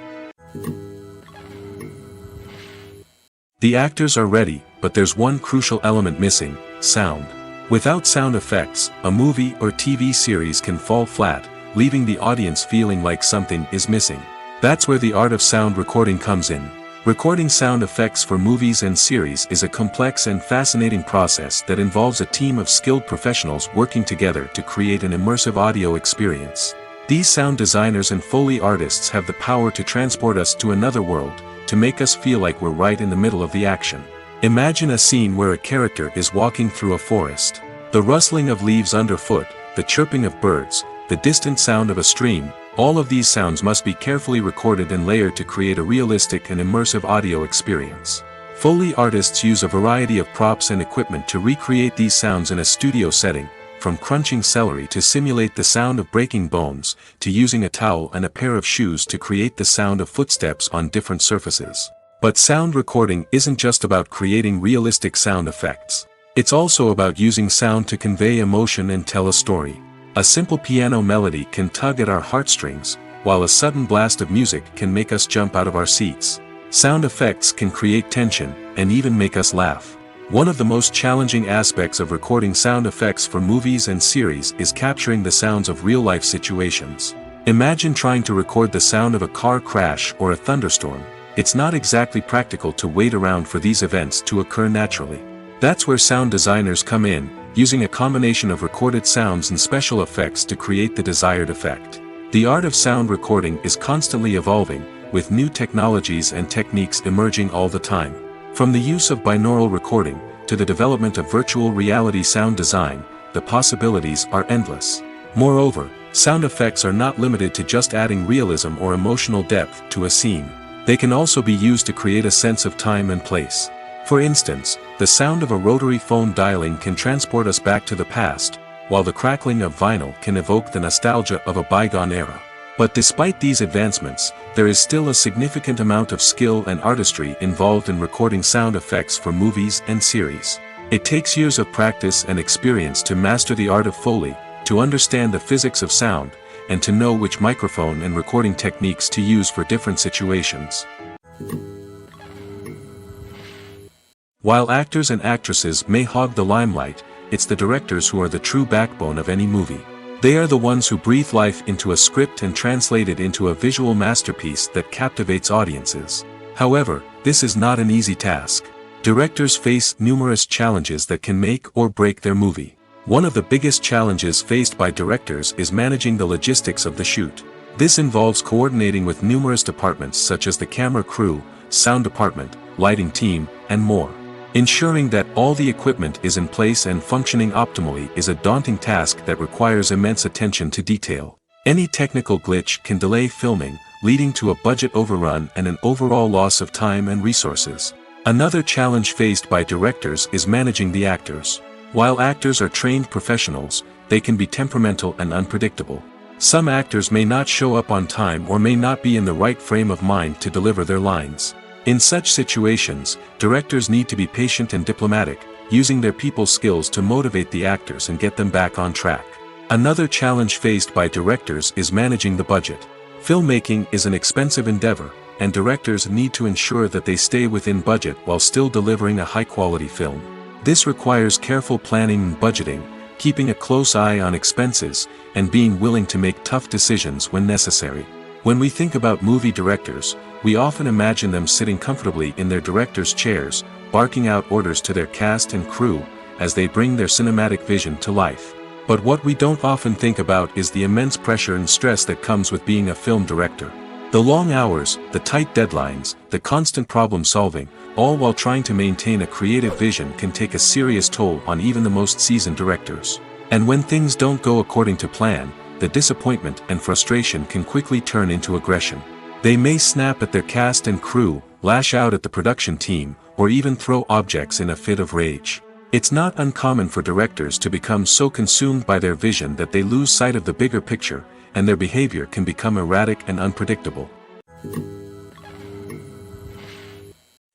S1: The actors are ready, but there's one crucial element missing: sound. Without sound effects, a movie or TV series can fall flat, leaving the audience feeling like something is missing. That's where the art of sound recording comes in. Recording sound effects for movies and series is a complex and fascinating process that involves a team of skilled professionals working together to create an immersive audio experience. These sound designers and Foley artists have the power to transport us to another world, to make us feel like we're right in the middle of the action. Imagine a scene where a character is walking through a forest. The rustling of leaves underfoot, the chirping of birds, the distant sound of a stream, all of these sounds must be carefully recorded and layered to create a realistic and immersive audio experience. Foley artists use a variety of props and equipment to recreate these sounds in a studio setting, from crunching celery to simulate the sound of breaking bones, to using a towel and a pair of shoes to create the sound of footsteps on different surfaces. But sound recording isn't just about creating realistic sound effects. It's also about using sound to convey emotion and tell a story. A simple piano melody can tug at our heartstrings, while a sudden blast of music can make us jump out of our seats. Sound effects can create tension, and even make us laugh. One of the most challenging aspects of recording sound effects for movies and series is capturing the sounds of real-life situations. Imagine trying to record the sound of a car crash or a thunderstorm. It's not exactly practical to wait around for these events to occur naturally. That's where sound designers come in, using a combination of recorded sounds and special effects to create the desired effect. The art of sound recording is constantly evolving, with new technologies and techniques emerging all the time. From the use of binaural recording, to the development of virtual reality sound design, the possibilities are endless. Moreover, sound effects are not limited to just adding realism or emotional depth to a scene. They can also be used to create a sense of time and place. For instance, the sound of a rotary phone dialing can transport us back to the past, while the crackling of vinyl can evoke the nostalgia of a bygone era. But despite these advancements, there is still a significant amount of skill and artistry involved in recording sound effects for movies and series. It takes years of practice and experience to master the art of Foley, to understand the physics of sound, and to know which microphone and recording techniques to use for different situations. While actors and actresses may hog the limelight, it's the directors who are the true backbone of any movie. They are the ones who breathe life into a script and translate it into a visual masterpiece that captivates audiences. However, this is not an easy task. Directors face numerous challenges that can make or break their movie. One of the biggest challenges faced by directors is managing the logistics of the shoot. This involves coordinating with numerous departments such as the camera crew, sound department, lighting team, and more. Ensuring that all the equipment is in place and functioning optimally is a daunting task that requires immense attention to detail. Any technical glitch can delay filming, leading to a budget overrun and an overall loss of time and resources. Another challenge faced by directors is managing the actors. While actors are trained professionals, they can be temperamental and unpredictable. Some actors may not show up on time or may not be in the right frame of mind to deliver their lines. In such situations, directors need to be patient and diplomatic, using their people skills to motivate the actors and get them back on track. Another challenge faced by directors is managing the budget. Filmmaking is an expensive endeavor, and directors need to ensure that they stay within budget while still delivering a high-quality film. This requires careful planning and budgeting, keeping a close eye on expenses, and being willing to make tough decisions when necessary. When we think about movie directors, we often imagine them sitting comfortably in their director's chairs, barking out orders to their cast and crew, as they bring their cinematic vision to life. But what we don't often think about is the immense pressure and stress that comes with being a film director. The long hours, the tight deadlines, the constant problem solving, all while trying to maintain a creative vision can take a serious toll on even the most seasoned directors. And when things don't go according to plan, the disappointment and frustration can quickly turn into aggression. They may snap at their cast and crew, lash out at the production team, or even throw objects in a fit of rage. It's not uncommon for directors to become so consumed by their vision that they lose sight of the bigger picture, and their behavior can become erratic and unpredictable.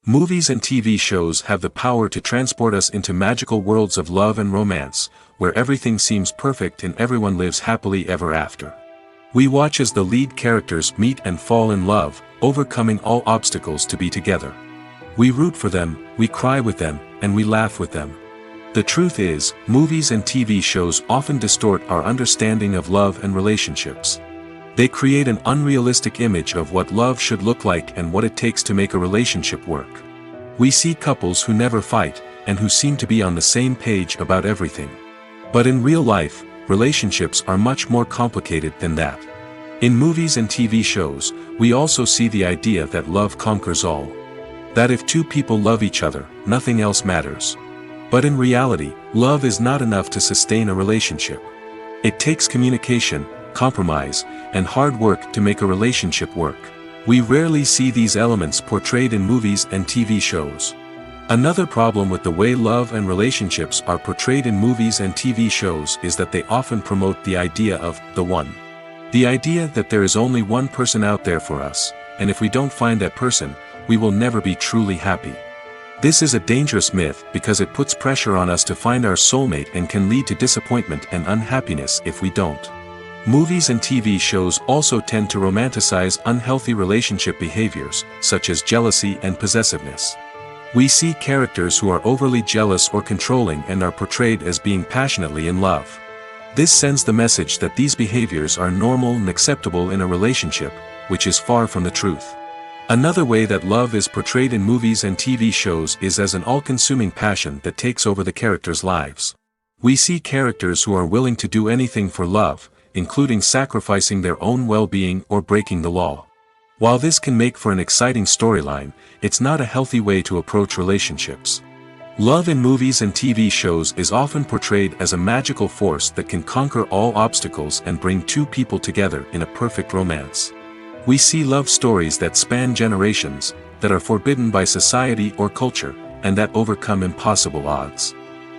S1: Movies and TV shows have the power to transport us into magical worlds of love and romance, where everything seems perfect and everyone lives happily ever after. We watch as the lead characters meet and fall in love, overcoming all obstacles to be together. We root for them, we cry with them, and we laugh with them. The truth is, movies and TV shows often distort our understanding of love and relationships. They create an unrealistic image of what love should look like and what it takes to make a relationship work. We see couples who never fight, and who seem to be on the same page about everything. But in real life, relationships are much more complicated than that. In movies and TV shows, we also see the idea that love conquers all. That if two people love each other, nothing else matters. But in reality, love is not enough to sustain a relationship. It takes communication, compromise, and hard work to make a relationship work. We rarely see these elements portrayed in movies and TV shows. Another problem with the way love and relationships are portrayed in movies and TV shows is that they often promote the idea of the one. The idea that there is only one person out there for us, and if we don't find that person, we will never be truly happy. This is a dangerous myth because it puts pressure on us to find our soulmate and can lead to disappointment and unhappiness if we don't. Movies and TV shows also tend to romanticize unhealthy relationship behaviors, such as jealousy and possessiveness. We see characters who are overly jealous or controlling and are portrayed as being passionately in love. This sends the message that these behaviors are normal and acceptable in a relationship, which is far from the truth. Another way that love is portrayed in movies and TV shows is as an all-consuming passion that takes over the characters' lives. We see characters who are willing to do anything for love, including sacrificing their own well-being or breaking the law. While this can make for an exciting storyline, it's not a healthy way to approach relationships. Love in movies and TV shows is often portrayed as a magical force that can conquer all obstacles and bring two people together in a perfect romance. We see love stories that span generations, that are forbidden by society or culture, and that overcome impossible odds.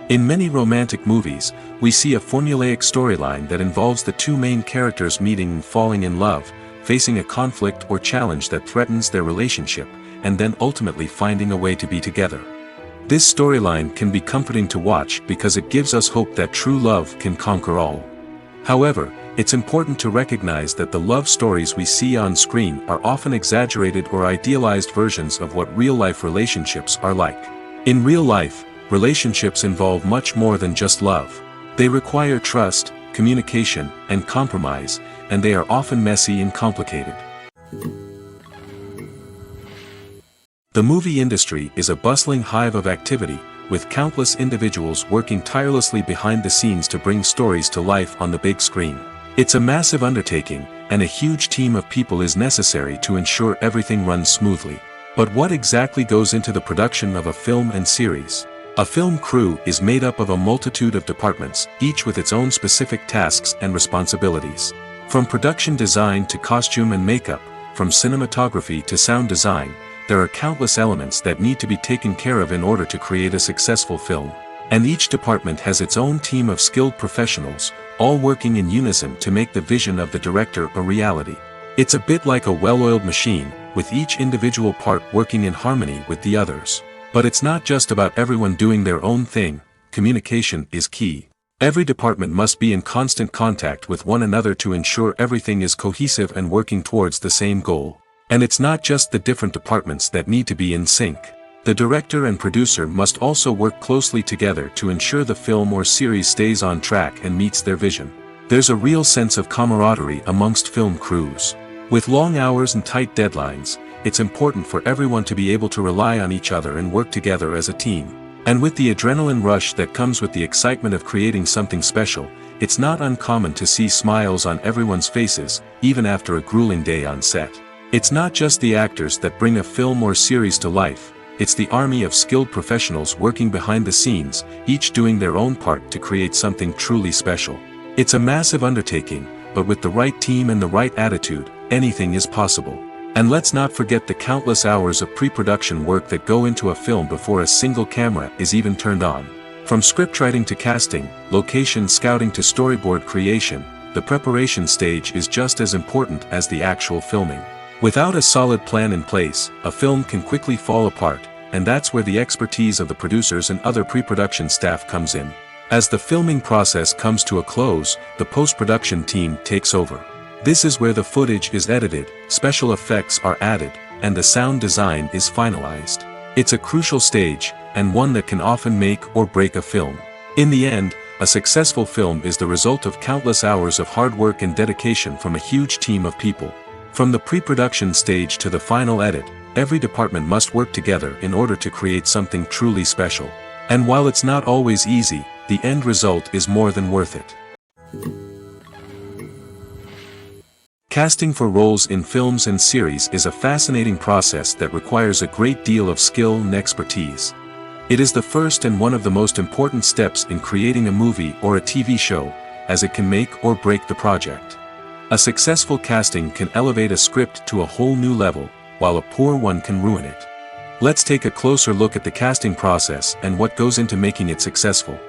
S1: In many romantic movies, we see a formulaic storyline that involves the two main characters meeting and falling in love, facing a conflict or challenge that threatens their relationship, and then ultimately finding a way to be together. This storyline can be comforting to watch because it gives us hope that true love can conquer all. However, it's important to recognize that the love stories we see on screen are often exaggerated or idealized versions of what real-life relationships are like. In real life, relationships involve much more than just love. They require trust, communication, and compromise, and they are often messy and complicated. The movie industry is a bustling hive of activity, with countless individuals working tirelessly behind the scenes to bring stories to life on the big screen. It's a massive undertaking, and a huge team of people is necessary to ensure everything runs smoothly. But what exactly goes into the production of a film and series? A film crew is made up of a multitude of departments, each with its own specific tasks and responsibilities. From production design to costume and makeup, from cinematography to sound design, there are countless elements that need to be taken care of in order to create a successful film. And each department has its own team of skilled professionals, all working in unison to make the vision of the director a reality. It's a bit like a well-oiled machine, with each individual part working in harmony with the others. But it's not just about everyone doing their own thing. Communication is key. Every department must be in constant contact with one another to ensure everything is cohesive and working towards the same goal. And it's not just the different departments that need to be in sync. The director and producer must also work closely together to ensure the film or series stays on track and meets their vision. There's a real sense of camaraderie amongst film crews. With long hours and tight deadlines, it's important for everyone to be able to rely on each other and work together as a team. And with the adrenaline rush that comes with the excitement of creating something special, it's not uncommon to see smiles on everyone's faces, even after a grueling day on set. It's not just the actors that bring a film or series to life, it's the army of skilled professionals working behind the scenes, each doing their own part to create something truly special. It's a massive undertaking, but with the right team and the right attitude, anything is possible. And let's not forget the countless hours of pre-production work that go into a film before a single camera is even turned on. From scriptwriting to casting, location scouting to storyboard creation, the preparation stage is just as important as the actual filming. Without a solid plan in place, a film can quickly fall apart, and that's where the expertise of the producers and other pre-production staff comes in. As the filming process comes to a close, the post-production team takes over. This is where the footage is edited, special effects are added, and the sound design is finalized. It's a crucial stage, and one that can often make or break a film. In the end, a successful film is the result of countless hours of hard work and dedication from a huge team of people. From the pre-production stage to the final edit, every department must work together in order to create something truly special. And while it's not always easy, the end result is more than worth it. Casting for roles in films and series is a fascinating process that requires a great deal of skill and expertise. It is the first and one of the most important steps in creating a movie or a TV show, as it can make or break the project. A successful casting can elevate a script to a whole new level, while a poor one can ruin it. Let's take a closer look at the casting process and what goes into making it successful.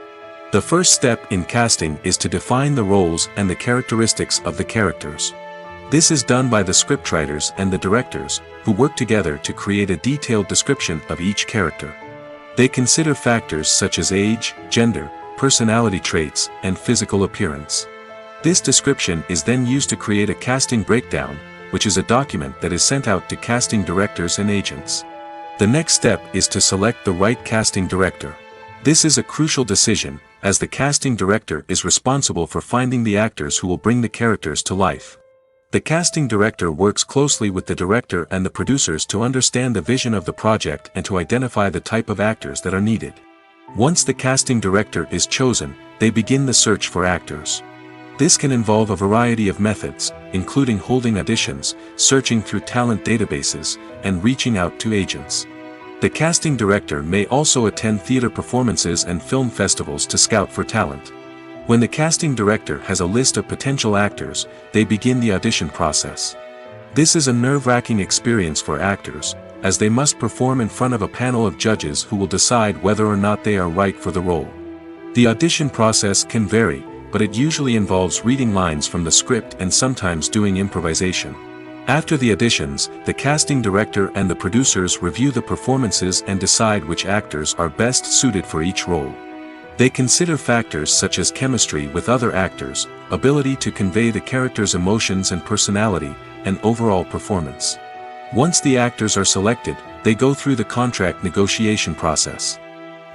S1: The first step in casting is to define the roles and the characteristics of the characters. This is done by the scriptwriters and the directors, who work together to create a detailed description of each character. They consider factors such as age, gender, personality traits, and physical appearance. This description is then used to create a casting breakdown, which is a document that is sent out to casting directors and agents. The next step is to select the right casting director. This is a crucial decision, as the casting director is responsible for finding the actors who will bring the characters to life. The casting director works closely with the director and the producers to understand the vision of the project and to identify the type of actors that are needed. Once the casting director is chosen, they begin the search for actors. This can involve a variety of methods, including holding auditions, searching through talent databases, and reaching out to agents. The casting director may also attend theater performances and film festivals to scout for talent. When the casting director has a list of potential actors, they begin the audition process. This is a nerve-wracking experience for actors, as they must perform in front of a panel of judges who will decide whether or not they are right for the role. The audition process can vary, but it usually involves reading lines from the script and sometimes doing improvisation. After the auditions, the casting director and the producers review the performances and decide which actors are best suited for each role. They consider factors such as chemistry with other actors, ability to convey the character's emotions and personality, and overall performance. Once the actors are selected, they go through the contract negotiation process.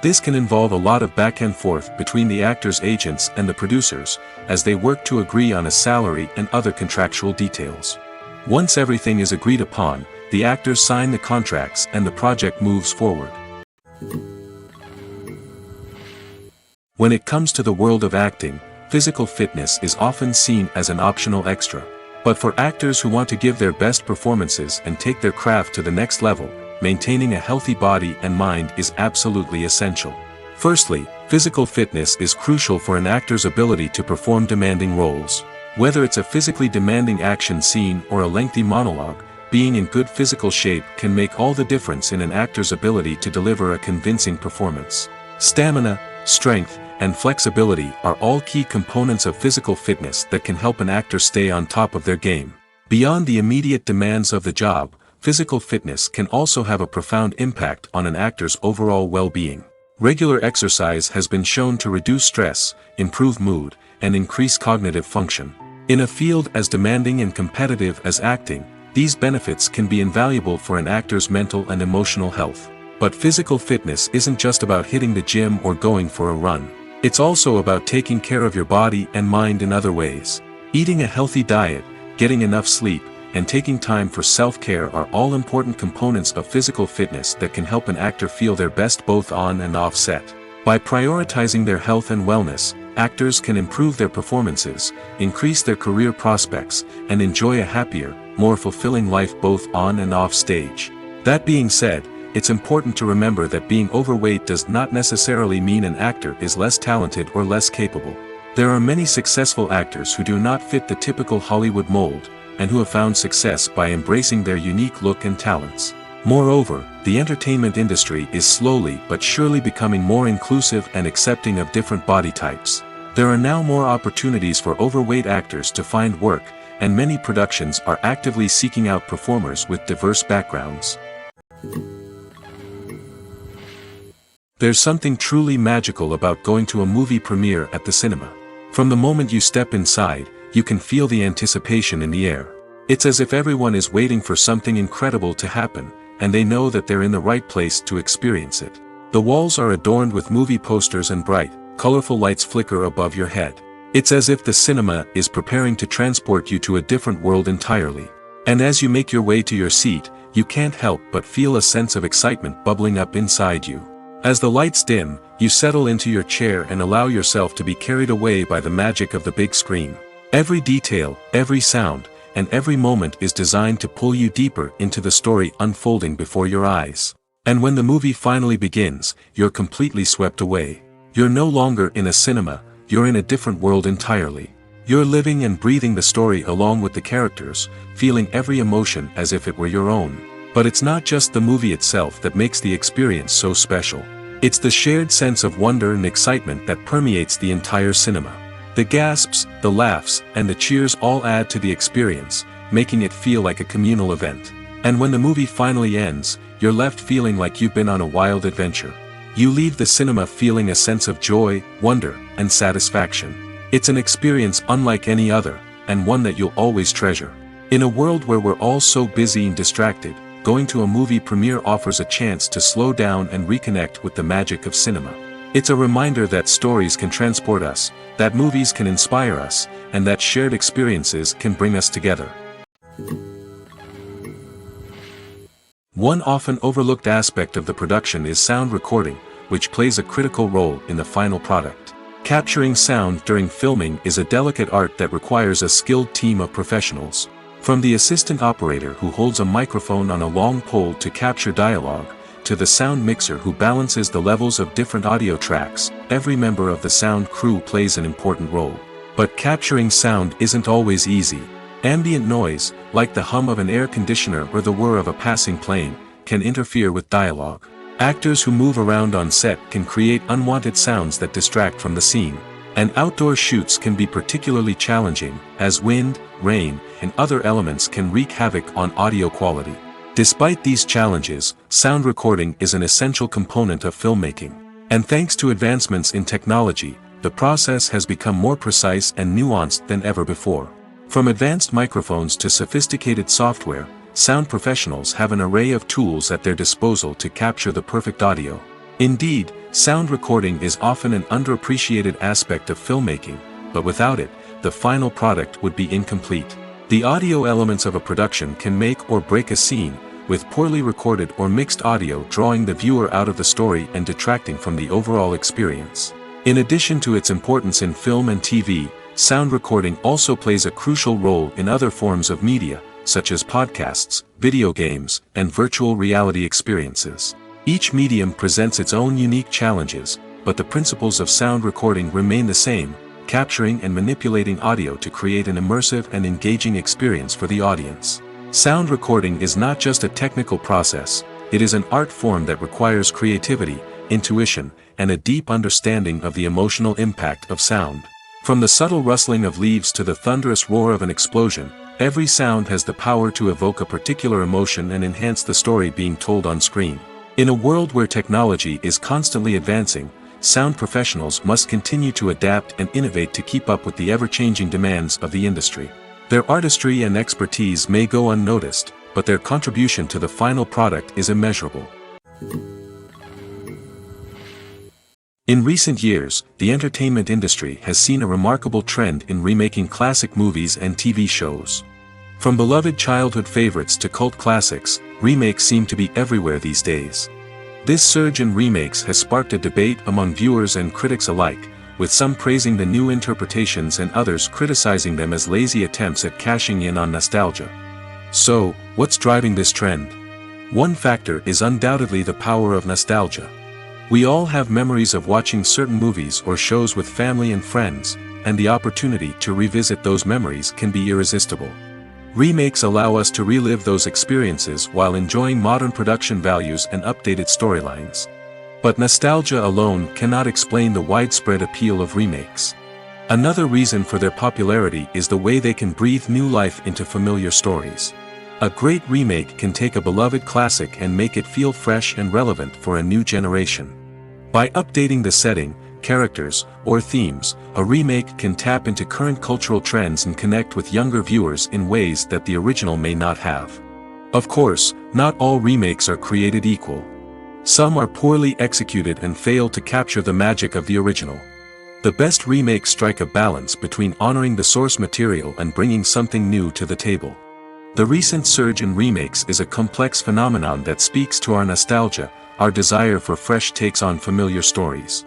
S1: This can involve a lot of back and forth between the actors' agents and the producers, as they work to agree on a salary and other contractual details. Once everything is agreed upon, the actors sign the contracts and the project moves forward. When it comes to the world of acting, physical fitness is often seen as an optional extra. But for actors who want to give their best performances and take their craft to the next level, maintaining a healthy body and mind is absolutely essential. Firstly, physical fitness is crucial for an actor's ability to perform demanding roles. Whether it's a physically demanding action scene or a lengthy monologue, being in good physical shape can make all the difference in an actor's ability to deliver a convincing performance. Stamina, strength, and flexibility are all key components of physical fitness that can help an actor stay on top of their game. Beyond the immediate demands of the job, physical fitness can also have a profound impact on an actor's overall well-being. Regular exercise has been shown to reduce stress, improve mood, and increase cognitive function. In a field as demanding and competitive as acting, these benefits can be invaluable for an actor's mental and emotional health. But physical fitness isn't just about hitting the gym or going for a run. It's also about taking care of your body and mind in other ways. Eating a healthy diet, getting enough sleep, and taking time for self-care are all important components of physical fitness that can help an actor feel their best both on and off set. By prioritizing their health and wellness, actors can improve their performances, increase their career prospects, and enjoy a happier, more fulfilling life both on and off stage. That being said, it's important to remember that being overweight does not necessarily mean an actor is less talented or less capable. There are many successful actors who do not fit the typical Hollywood mold, and who have found success by embracing their unique look and talents. Moreover, the entertainment industry is slowly but surely becoming more inclusive and accepting of different body types. There are now more opportunities for overweight actors to find work, and many productions are actively seeking out performers with diverse backgrounds. There's something truly magical about going to a movie premiere at the cinema. From the moment you step inside, you can feel the anticipation in the air. It's as if everyone is waiting for something incredible to happen, and they know that they're in the right place to experience it. The walls are adorned with movie posters and bright, colorful lights flicker above your head. It's as if the cinema is preparing to transport you to a different world entirely. And as you make your way to your seat, you can't help but feel a sense of excitement bubbling up inside you. As the lights dim, you settle into your chair and allow yourself to be carried away by the magic of the big screen. Every detail, every sound, and every moment is designed to pull you deeper into the story unfolding before your eyes. And when the movie finally begins, you're completely swept away. You're no longer in a cinema, you're in a different world entirely. You're living and breathing the story along with the characters, feeling every emotion as if it were your own. But it's not just the movie itself that makes the experience so special. It's the shared sense of wonder and excitement that permeates the entire cinema. The gasps, the laughs, and the cheers all add to the experience, making it feel like a communal event. And when the movie finally ends, you're left feeling like you've been on a wild adventure. You leave the cinema feeling a sense of joy, wonder, and satisfaction. It's an experience unlike any other, and one that you'll always treasure. In a world where we're all so busy and distracted, going to a movie premiere offers a chance to slow down and reconnect with the magic of cinema. It's a reminder that stories can transport us, that movies can inspire us, and that shared experiences can bring us together. One often overlooked aspect of the production is sound recording, which plays a critical role in the final product. Capturing sound during filming is a delicate art that requires a skilled team of professionals. From the assistant operator who holds a microphone on a long pole to capture dialogue, to the sound mixer who balances the levels of different audio tracks, every member of the sound crew plays an important role. But capturing sound isn't always easy. Ambient noise, like the hum of an air conditioner or the whir of a passing plane, can interfere with dialogue. Actors who move around on set can create unwanted sounds that distract from the scene. And outdoor shoots can be particularly challenging, as wind, rain, and other elements can wreak havoc on audio quality. Despite these challenges, sound recording is an essential component of filmmaking. And thanks to advancements in technology, the process has become more precise and nuanced than ever before. From advanced microphones to sophisticated software, sound professionals have an array of tools at their disposal to capture the perfect audio. Indeed, sound recording is often an underappreciated aspect of filmmaking, but without it, the final product would be incomplete. The audio elements of a production can make or break a scene, with poorly recorded or mixed audio drawing the viewer out of the story and detracting from the overall experience. In addition to its importance in film and TV, sound recording also plays a crucial role in other forms of media, such as podcasts, video games, and virtual reality experiences. Each medium presents its own unique challenges, but the principles of sound recording remain the same, capturing and manipulating audio to create an immersive and engaging experience for the audience. Sound recording is not just a technical process, it is an art form that requires creativity, intuition, and a deep understanding of the emotional impact of sound. From the subtle rustling of leaves to the thunderous roar of an explosion, every sound has the power to evoke a particular emotion and enhance the story being told on screen. In a world where technology is constantly advancing, sound professionals must continue to adapt and innovate to keep up with the ever-changing demands of the industry. Their artistry and expertise may go unnoticed, but their contribution to the final product is immeasurable. In recent years, the entertainment industry has seen a remarkable trend in remaking classic movies and TV shows. From beloved childhood favorites to cult classics, remakes seem to be everywhere these days. This surge in remakes has sparked a debate among viewers and critics alike, with some praising the new interpretations and others criticizing them as lazy attempts at cashing in on nostalgia. So, what's driving this trend? One factor is undoubtedly the power of nostalgia. We all have memories of watching certain movies or shows with family and friends, and the opportunity to revisit those memories can be irresistible. Remakes allow us to relive those experiences while enjoying modern production values and updated storylines. But nostalgia alone cannot explain the widespread appeal of remakes. Another reason for their popularity is the way they can breathe new life into familiar stories. A great remake can take a beloved classic and make it feel fresh and relevant for a new generation. By updating the setting, characters, or themes, a remake can tap into current cultural trends and connect with younger viewers in ways that the original may not have. Of course, not all remakes are created equal. Some are poorly executed and fail to capture the magic of the original. The best remakes strike a balance between honoring the source material and bringing something new to the table. The recent surge in remakes is a complex phenomenon that speaks to our nostalgia, our desire for fresh takes on familiar stories.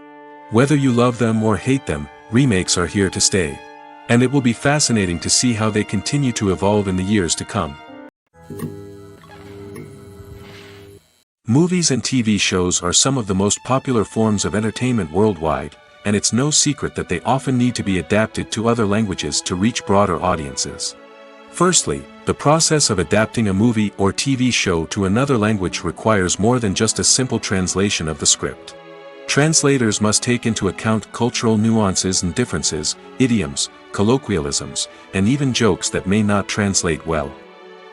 S1: Whether you love them or hate them, remakes are here to stay. And it will be fascinating to see how they continue to evolve in the years to come. Movies and TV shows are some of the most popular forms of entertainment worldwide, and it's no secret that they often need to be adapted to other languages to reach broader audiences. Firstly, the process of adapting a movie or TV show to another language requires more than just a simple translation of the script. Translators must take into account cultural nuances and differences, idioms, colloquialisms, and even jokes that may not translate well.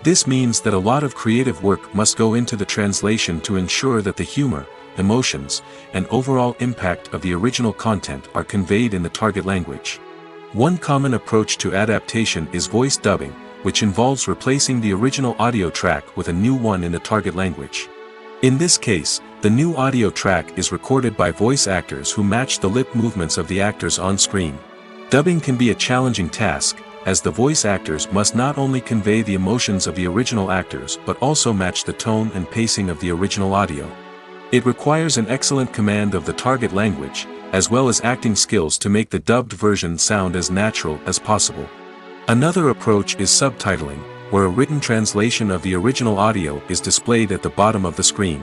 S1: This means that a lot of creative work must go into the translation to ensure that the humor, emotions, and overall impact of the original content are conveyed in the target language. One common approach to adaptation is voice dubbing, which involves replacing the original audio track with a new one in the target language. In this case, the new audio track is recorded by voice actors who match the lip movements of the actors on screen. Dubbing can be a challenging task, as the voice actors must not only convey the emotions of the original actors but also match the tone and pacing of the original audio. It requires an excellent command of the target language, as well as acting skills to make the dubbed version sound as natural as possible. Another approach is subtitling, where a written translation of the original audio is displayed at the bottom of the screen.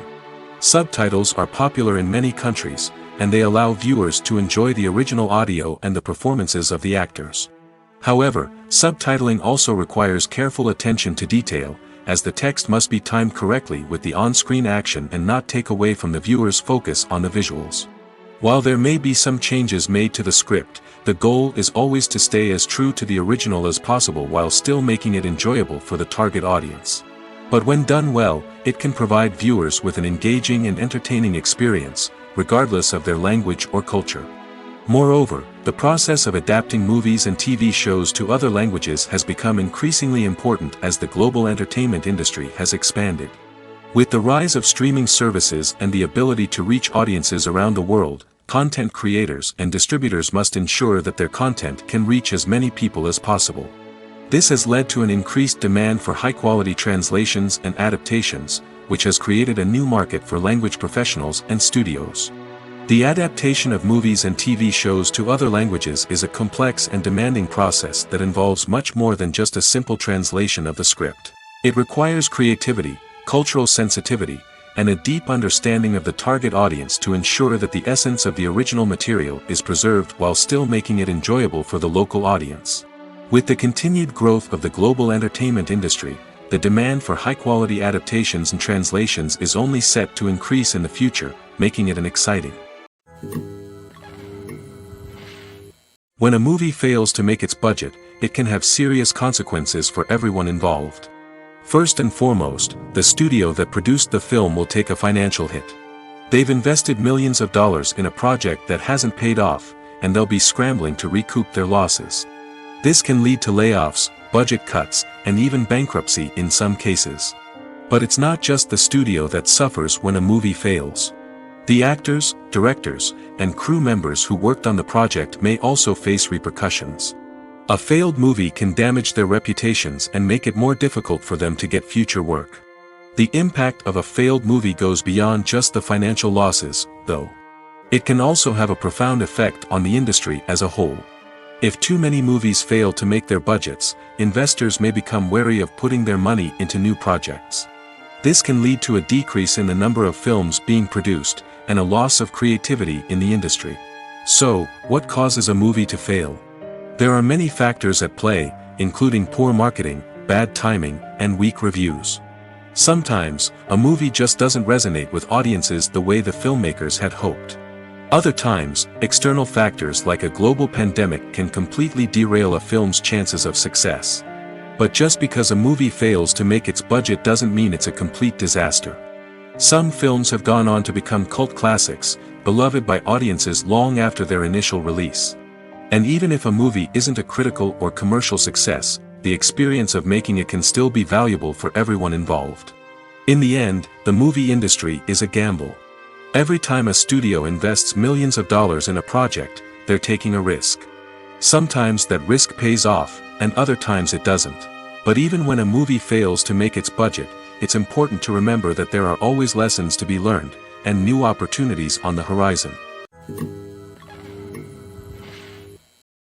S1: Subtitles are popular in many countries, and they allow viewers to enjoy the original audio and the performances of the actors. However, subtitling also requires careful attention to detail, as the text must be timed correctly with the on-screen action and not take away from the viewer's focus on the visuals. While there may be some changes made to the script, the goal is always to stay as true to the original as possible while still making it enjoyable for the target audience. But when done well, it can provide viewers with an engaging and entertaining experience, regardless of their language or culture. Moreover, the process of adapting movies and TV shows to other languages has become increasingly important as the global entertainment industry has expanded. With the rise of streaming services and the ability to reach audiences around the world, content creators and distributors must ensure that their content can reach as many people as possible. This has led to an increased demand for high-quality translations and adaptations, which has created a new market for language professionals and studios. The adaptation of movies and TV shows to other languages is a complex and demanding process that involves much more than just a simple translation of the script. It requires creativity, cultural sensitivity, and a deep understanding of the target audience to ensure that the essence of the original material is preserved while still making it enjoyable for the local audience. With the continued growth of the global entertainment industry, the demand for high-quality adaptations and translations is only set to increase in the future, making it an exciting. When a movie fails to make its budget, it can have serious consequences for everyone involved. First and foremost, the studio that produced the film will take a financial hit. They've invested millions of dollars in a project that hasn't paid off, and they'll be scrambling to recoup their losses. This can lead to layoffs, budget cuts, and even bankruptcy in some cases. But it's not just the studio that suffers when a movie fails. The actors, directors, and crew members who worked on the project may also face repercussions. A failed movie can damage their reputations and make it more difficult for them to get future work. The impact of a failed movie goes beyond just the financial losses, though. It can also have a profound effect on the industry as a whole. If too many movies fail to make their budgets, investors may become wary of putting their money into new projects. This can lead to a decrease in the number of films being produced, and a loss of creativity in the industry. So, what causes a movie to fail? There are many factors at play, including poor marketing, bad timing, and weak reviews. Sometimes, a movie just doesn't resonate with audiences the way the filmmakers had hoped. Other times, external factors like a global pandemic can completely derail a film's chances of success. But just because a movie fails to make its budget doesn't mean it's a complete disaster. Some films have gone on to become cult classics, beloved by audiences long after their initial release. And even if a movie isn't a critical or commercial success, the experience of making it can still be valuable for everyone involved. In the end, the movie industry is a gamble. Every time a studio invests millions of dollars in a project, they're taking a risk. Sometimes that risk pays off, and other times it doesn't. But even when a movie fails to make its budget, it's important to remember that there are always lessons to be learned, and new opportunities on the horizon.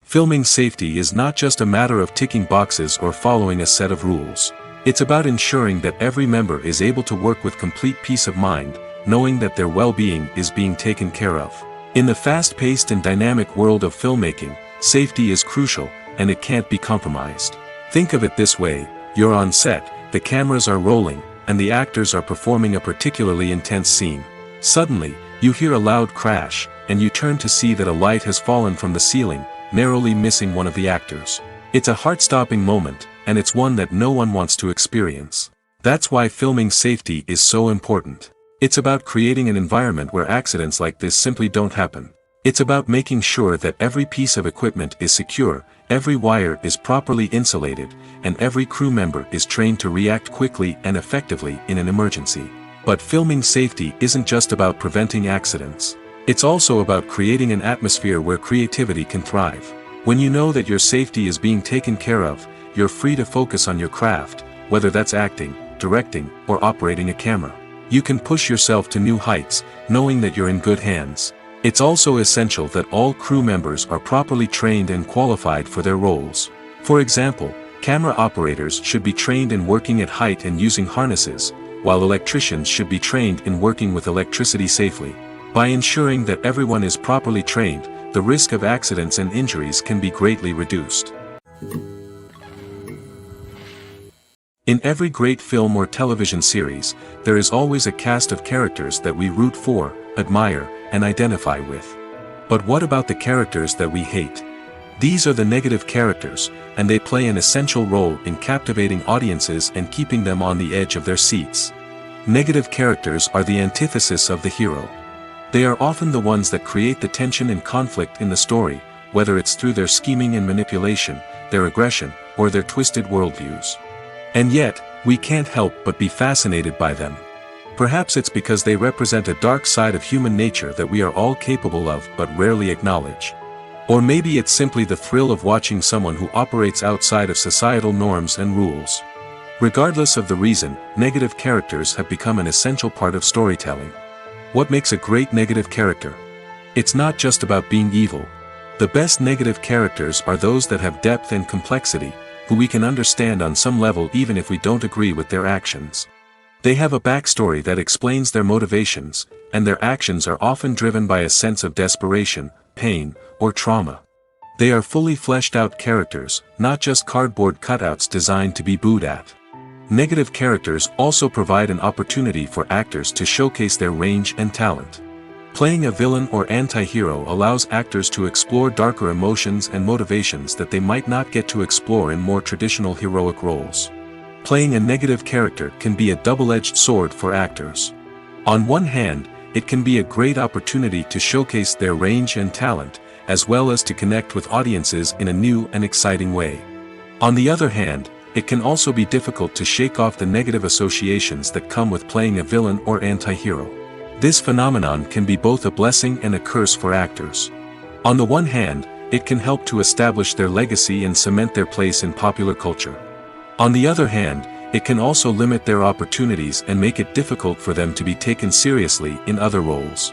S1: Filming safety is not just a matter of ticking boxes or following a set of rules. It's about ensuring that every member is able to work with complete peace of mind, knowing that their well-being is being taken care of. In the fast-paced and dynamic world of filmmaking, safety is crucial, and it can't be compromised. Think of it this way: you're on set, the cameras are rolling, and the actors are performing a particularly intense scene. Suddenly, you hear a loud crash, and you turn to see that a light has fallen from the ceiling, narrowly missing one of the actors. It's a heart-stopping moment, and it's one that no one wants to experience. That's why filming safety is so important. It's about creating an environment where accidents like this simply don't happen. It's about making sure that every piece of equipment is secure, every wire is properly insulated, and every crew member is trained to react quickly and effectively in an emergency. But filming safety isn't just about preventing accidents. It's also about creating an atmosphere where creativity can thrive. When you know that your safety is being taken care of, you're free to focus on your craft, whether that's acting, directing, or operating a camera. You can push yourself to new heights, knowing that you're in good hands. It's also essential that all crew members are properly trained and qualified for their roles. For example, camera operators should be trained in working at height and using harnesses, while electricians should be trained in working with electricity safely. By ensuring that everyone is properly trained, the risk of accidents and injuries can be greatly reduced. In every great film or television series, there is always a cast of characters that we root for, admire, and identify with. But what about the characters that we hate? These are the negative characters, and they play an essential role in captivating audiences and keeping them on the edge of their seats. Negative characters are the antithesis of the hero. They are often the ones that create the tension and conflict in the story, whether it's through their scheming and manipulation, their aggression, or their twisted worldviews. And yet, we can't help but be fascinated by them. Perhaps it's because they represent a dark side of human nature that we are all capable of but rarely acknowledge. Or maybe it's simply the thrill of watching someone who operates outside of societal norms and rules. Regardless of the reason, negative characters have become an essential part of storytelling. What makes a great negative character? It's not just about being evil. The best negative characters are those that have depth and complexity, who we can understand on some level even if we don't agree with their actions. They have a backstory that explains their motivations, and their actions are often driven by a sense of desperation, pain, or trauma. They are fully fleshed out characters, not just cardboard cutouts designed to be booed at. Negative characters also provide an opportunity for actors to showcase their range and talent. Playing a villain or anti-hero allows actors to explore darker emotions and motivations that they might not get to explore in more traditional heroic roles. Playing a negative character can be a double-edged sword for actors. On one hand, it can be a great opportunity to showcase their range and talent, as well as to connect with audiences in a new and exciting way. On the other hand, it can also be difficult to shake off the negative associations that come with playing a villain or anti-hero. This phenomenon can be both a blessing and a curse for actors. On the one hand, it can help to establish their legacy and cement their place in popular culture. On the other hand, it can also limit their opportunities and make it difficult for them to be taken seriously in other roles.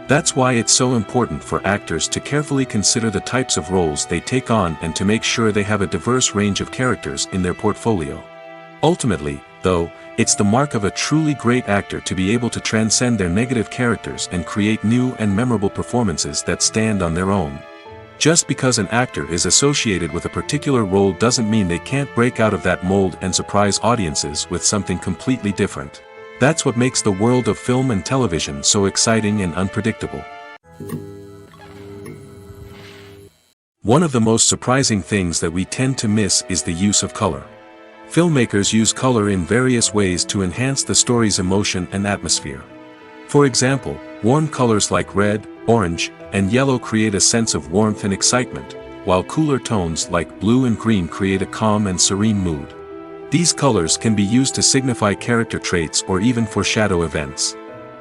S1: That's why it's so important for actors to carefully consider the types of roles they take on and to make sure they have a diverse range of characters in their portfolio. Ultimately, though, it's the mark of a truly great actor to be able to transcend their negative characters and create new and memorable performances that stand on their own. Just because an actor is associated with a particular role doesn't mean they can't break out of that mold and surprise audiences with something completely different. That's what makes the world of film and television so exciting and unpredictable. One of the most surprising things that we tend to miss is the use of color. Filmmakers use color in various ways to enhance the story's emotion and atmosphere. For example, warm colors like red, orange, and yellow create a sense of warmth and excitement, while cooler tones like blue and green create a calm and serene mood. These colors can be used to signify character traits or even foreshadow events.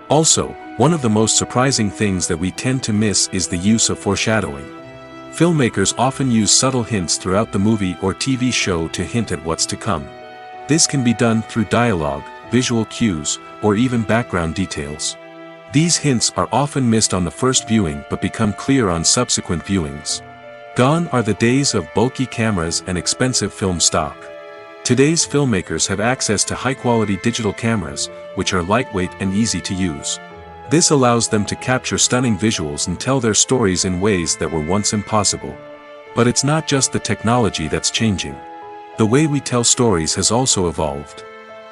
S1: Also, one of the most surprising things that we tend to miss is the use of foreshadowing. Filmmakers often use subtle hints throughout the movie or TV show to hint at what's to come. This can be done through dialogue, visual cues, or even background details. These hints are often missed on the first viewing but become clear on subsequent viewings. Gone are the days of bulky cameras and expensive film stock. Today's filmmakers have access to high-quality digital cameras, which are lightweight and easy to use. This allows them to capture stunning visuals and tell their stories in ways that were once impossible. But it's not just the technology that's changing. The way we tell stories has also evolved.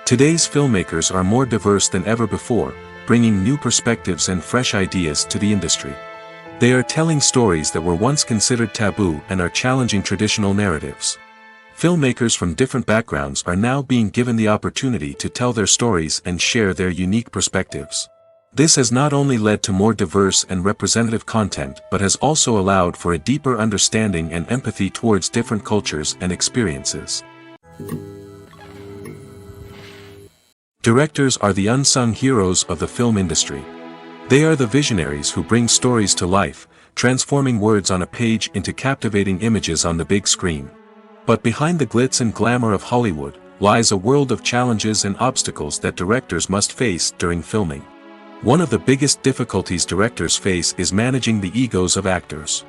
S1: Today's filmmakers are more diverse than ever before, bringing new perspectives and fresh ideas to the industry. They are telling stories that were once considered taboo and are challenging traditional narratives. Filmmakers from different backgrounds are now being given the opportunity to tell their stories and share their unique perspectives. This has not only led to more diverse and representative content but has also allowed for a deeper understanding and empathy towards different cultures and experiences. Directors are the unsung heroes of the film industry. They are the visionaries who bring stories to life, transforming words on a page into captivating images on the big screen. But behind the glitz and glamour of Hollywood lies a world of challenges and obstacles that directors must face during filming. One of the biggest difficulties directors face is managing the egos of actors.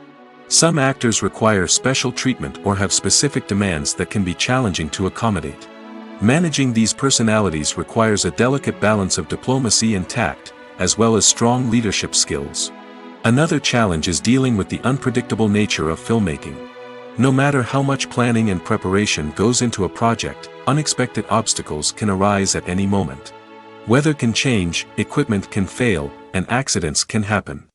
S1: Some actors require special treatment or have specific demands that can be challenging to accommodate. Managing these personalities requires a delicate balance of diplomacy and tact, as well as strong leadership skills. Another challenge is dealing with the unpredictable nature of filmmaking. No matter how much planning and preparation goes into a project, unexpected obstacles can arise at any moment. Weather can change, equipment can fail, and accidents can happen.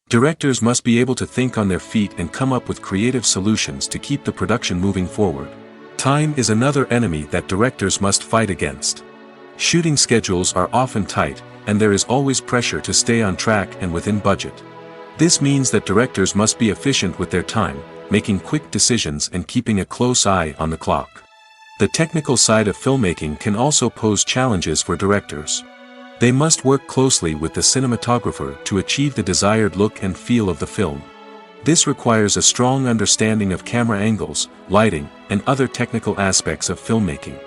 S1: Directors must be able to think on their feet and come up with creative solutions to keep the production moving forward. Time is another enemy that directors must fight against. Shooting schedules are often tight, and there is always pressure to stay on track and within budget. This means that directors must be efficient with their time, making quick decisions and keeping a close eye on the clock. The technical side of filmmaking can also pose challenges for directors. They must work closely with the cinematographer to achieve the desired look and feel of the film. This requires a strong understanding of camera angles, lighting, and other technical aspects of filmmaking.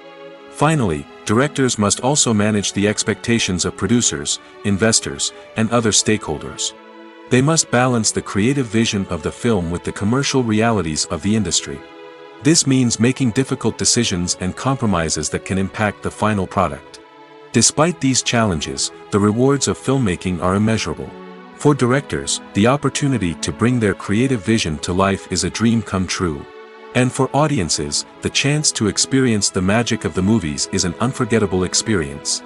S1: Finally, directors must also manage the expectations of producers, investors, and other stakeholders. They must balance the creative vision of the film with the commercial realities of the industry. This means making difficult decisions and compromises that can impact the final product. Despite these challenges, the rewards of filmmaking are immeasurable. For directors, the opportunity to bring their creative vision to life is a dream come true. And for audiences, the chance to experience the magic of the movies is an unforgettable experience.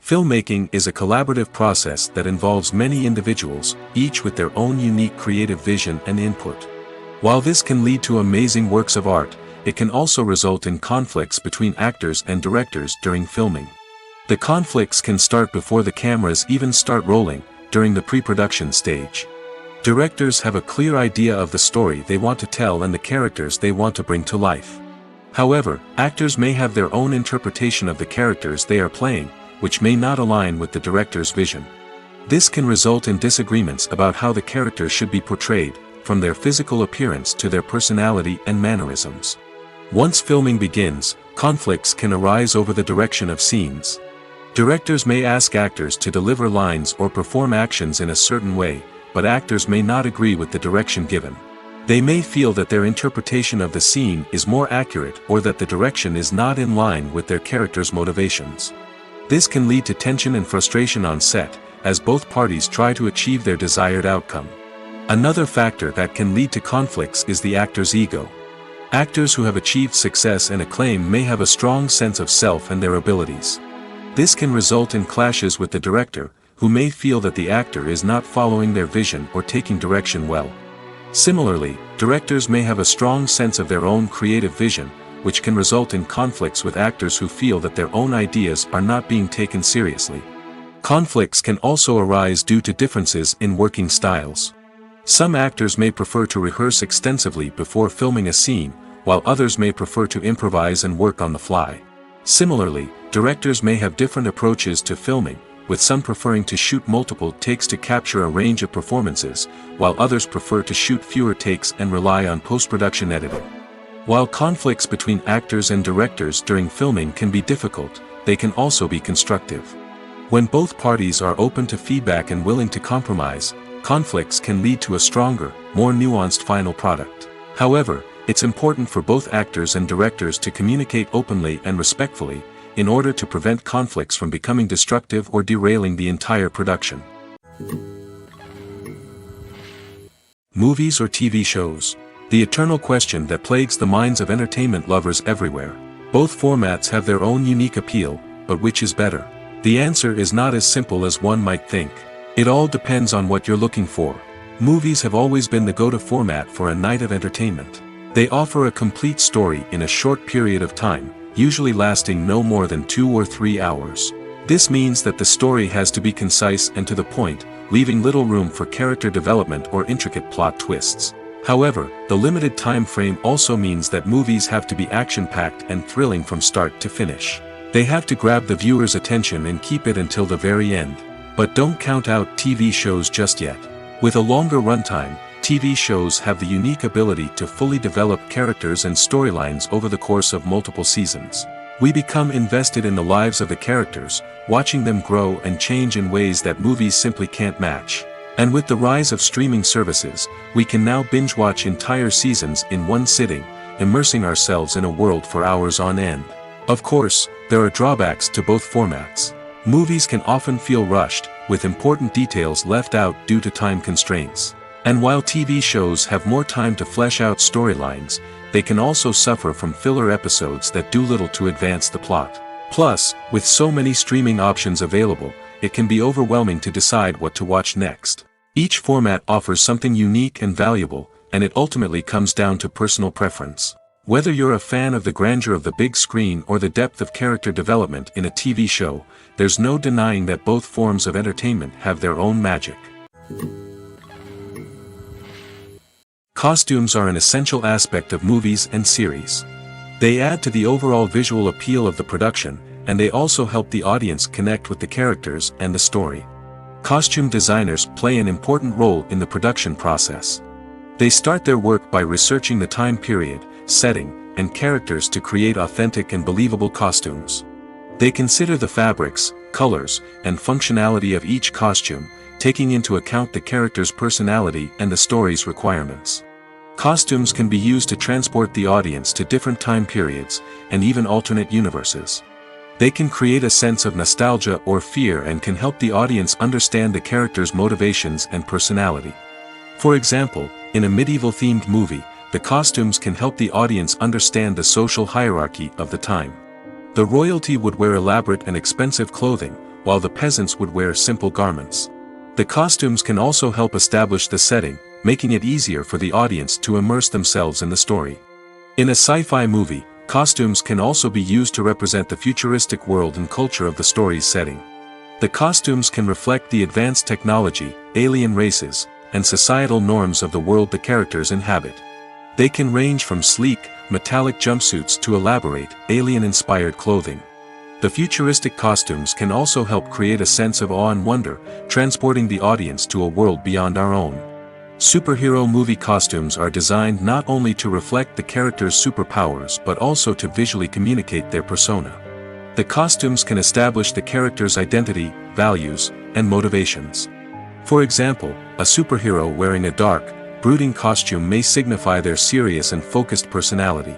S1: Filmmaking is a collaborative process that involves many individuals, each with their own unique creative vision and input. While this can lead to amazing works of art, it can also result in conflicts between actors and directors during filming. The conflicts can start before the cameras even start rolling, during the pre-production stage. Directors have a clear idea of the story they want to tell and the characters they want to bring to life. However, actors may have their own interpretation of the characters they are playing, which may not align with the director's vision. This can result in disagreements about how the characters should be portrayed, from their physical appearance to their personality and mannerisms. Once filming begins, conflicts can arise over the direction of scenes. Directors may ask actors to deliver lines or perform actions in a certain way, but actors may not agree with the direction given. They may feel that their interpretation of the scene is more accurate or that the direction is not in line with their character's motivations. This can lead to tension and frustration on set, as both parties try to achieve their desired outcome. Another factor that can lead to conflicts is the actor's ego. Actors who have achieved success and acclaim may have a strong sense of self and their abilities. This can result in clashes with the director, who may feel that the actor is not following their vision or taking direction well. Similarly, directors may have a strong sense of their own creative vision, which can result in conflicts with actors who feel that their own ideas are not being taken seriously. Conflicts can also arise due to differences in working styles. Some actors may prefer to rehearse extensively before filming a scene, while others may prefer to improvise and work on the fly. Similarly, directors may have different approaches to filming, with some preferring to shoot multiple takes to capture a range of performances, while others prefer to shoot fewer takes and rely on post-production editing. While conflicts between actors and directors during filming can be difficult, they can also be constructive. When both parties are open to feedback and willing to compromise, conflicts can lead to a stronger, more nuanced final product. However, it's important for both actors and directors to communicate openly and respectfully, in order to prevent conflicts from becoming destructive or derailing the entire production. Movies or TV shows? The eternal question that plagues the minds of entertainment lovers everywhere. Both formats have their own unique appeal, but which is better? The answer is not as simple as one might think. It all depends on what you're looking for. Movies have always been the go-to format for a night of entertainment. They offer a complete story in a short period of time, usually lasting no more than 2 or 3 hours. This means that the story has to be concise and to the point, leaving little room for character development or intricate plot twists. However, the limited time frame also means that movies have to be action-packed and thrilling from start to finish. They have to grab the viewer's attention and keep it until the very end. But don't count out TV shows just yet. With a longer runtime, TV shows have the unique ability to fully develop characters and storylines over the course of multiple seasons. We become invested in the lives of the characters, watching them grow and change in ways that movies simply can't match. And with the rise of streaming services, we can now binge-watch entire seasons in one sitting, immersing ourselves in a world for hours on end. Of course, there are drawbacks to both formats. Movies can often feel rushed, with important details left out due to time constraints. And while TV shows have more time to flesh out storylines, they can also suffer from filler episodes that do little to advance the plot. Plus, with so many streaming options available, it can be overwhelming to decide what to watch next. Each format offers something unique and valuable, and it ultimately comes down to personal preference. Whether you're a fan of the grandeur of the big screen or the depth of character development in a TV show, there's no denying that both forms of entertainment have their own magic. Costumes are an essential aspect of movies and series. They add to the overall visual appeal of the production, and they also help the audience connect with the characters and the story. Costume designers play an important role in the production process. They start their work by researching the time period, setting, and characters to create authentic and believable costumes. They consider the fabrics, colors, and functionality of each costume, taking into account the character's personality and the story's requirements. Costumes can be used to transport the audience to different time periods, and even alternate universes. They can create a sense of nostalgia or fear and can help the audience understand the character's motivations and personality. For example, in a medieval-themed movie, the costumes can help the audience understand the social hierarchy of the time. The royalty would wear elaborate and expensive clothing, while the peasants would wear simple garments. The costumes can also help establish the setting, making it easier for the audience to immerse themselves in the story. In a sci-fi movie, costumes can also be used to represent the futuristic world and culture of the story's setting. The costumes can reflect the advanced technology, alien races, and societal norms of the world the characters inhabit. They can range from sleek, metallic jumpsuits to elaborate, alien-inspired clothing. The futuristic costumes can also help create a sense of awe and wonder, transporting the audience to a world beyond our own. Superhero movie costumes are designed not only to reflect the character's superpowers but also to visually communicate their persona. The costumes can establish the character's identity, values, and motivations. For example, a superhero wearing a dark, brooding costume may signify their serious and focused personality.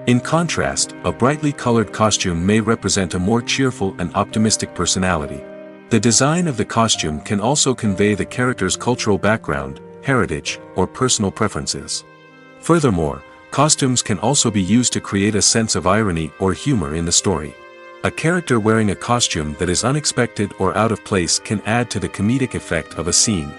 S1: In contrast, a brightly colored costume may represent a more cheerful and optimistic personality. The design of the costume can also convey the character's cultural background, heritage, or personal preferences. Furthermore, costumes can also be used to create a sense of irony or humor in the story. A character wearing a costume that is unexpected or out of place can add to the comedic effect of a scene.